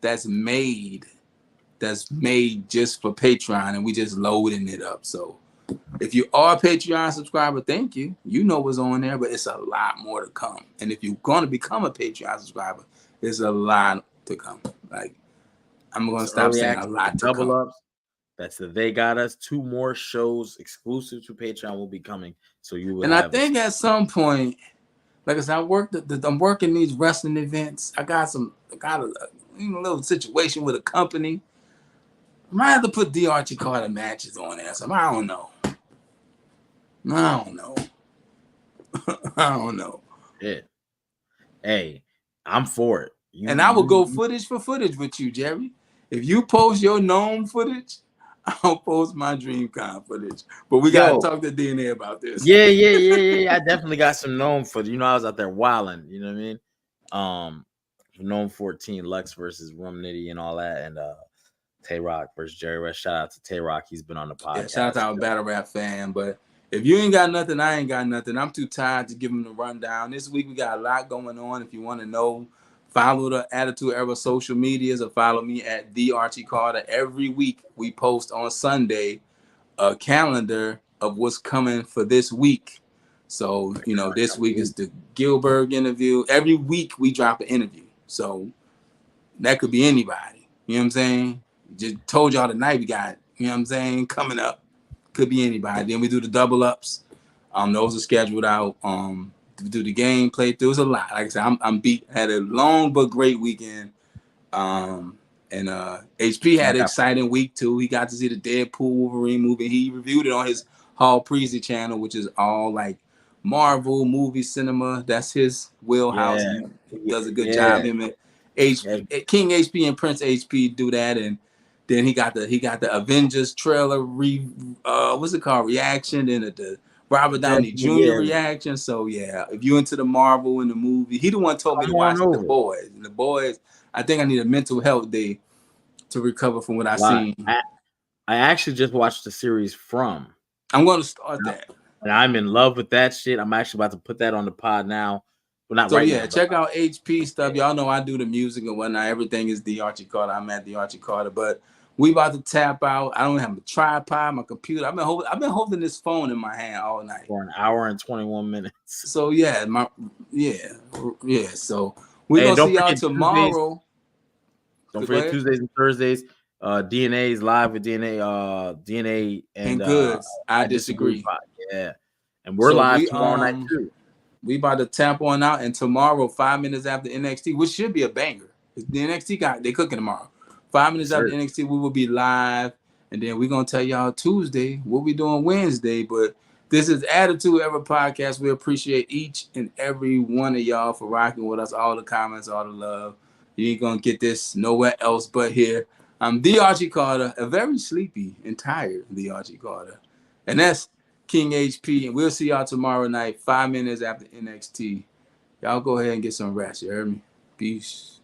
that's made just for Patreon, and we just loading it up. So if you are a Patreon subscriber, thank you. You know what's on there, but it's a lot more to come. And if you're going to become a Patreon subscriber, It's a lot to come. Like, I'm going to stop Early saying a access, lot to double come. ups. That's the They Got Us. 2 more shows exclusive to Patreon will be coming. So you will And I have think at some point, like I said, I'm working these wrestling events. I got a little situation with a company. I might have to put D. Archie Carter matches on there. So I don't know. I don't know. it. Hey, I'm for it. And I will go footage for footage with you, Jerry. If you post your gnome footage, I'll post my DreamCon footage. But we gotta talk to DNA about this. Yeah. I definitely got some gnome footage. I was out there wilding. You know what I mean? Gnome 14, Lux versus Rum Nitty and all that, and Tay Rock versus Jerry West. Shout out to Tay Rock. He's been on the podcast. Yeah, shout out to our battle rap fan. But if you ain't got nothing, I ain't got nothing. I'm too tired to give them the rundown. This week we got a lot going on. If you want to know, follow the Attitude Era social medias or follow me at The Archie Carter. Every week we post on Sunday a calendar of what's coming for this week. So, this week is the Gilbert interview. Every week we drop an interview. So that could be anybody. You know what I'm saying? Just told y'all tonight we got, coming up. Could be anybody. Then we do the double ups. Those are scheduled out. To do the game playthroughs. A lot. Like I said, I'm beat. Had a long but great weekend. And HP had an exciting week too. He got to see the Deadpool Wolverine movie. He reviewed it on his Hall Preasy channel, which is all like Marvel movie cinema. That's his wheelhouse. Yeah. He does a good job. Him and King HP and Prince HP do that, and then he got the Avengers trailer what's it called, reaction, and the Robert Downey Jr. reaction. So yeah, if you into the Marvel and the movie, he the one told me to watch The Boys. And The Boys, I think I need a mental health day to recover from what I seen. I actually just watched the series From. I'm going to start that. And I'm in love with that shit. I'm actually about to put that on the pod now. Well, not so right yeah, now, check out HP stuff. Y'all know I do the music and whatnot. Everything is The Archie Carter. I'm at The Archie Carter. But we about to tap out. I don't have a tripod, my computer. I've been holding this phone in my hand all night for an hour and 21 minutes. So yeah, So we're gonna see y'all tomorrow. Don't forget Tuesdays and Thursdays. DNA is live with DNA and Goods. I disagree. Yeah, and we're live tomorrow night too. We about to tap on out, and tomorrow, 5 minutes after NXT, which should be a banger. The NXT they cooking tomorrow. 5 minutes after NXT, we will be live, and then we're gonna tell y'all Tuesday what we doing Wednesday. But this is Attitude Era Podcast. We appreciate each and every one of y'all for rocking with us. All the comments, all the love. You ain't gonna get this nowhere else but here. I'm The Archie Carter, a very sleepy and tired The Archie Carter, and that's King HP. And we'll see y'all tomorrow night, 5 minutes after NXT. Y'all go ahead and get some rest. You heard me? Peace.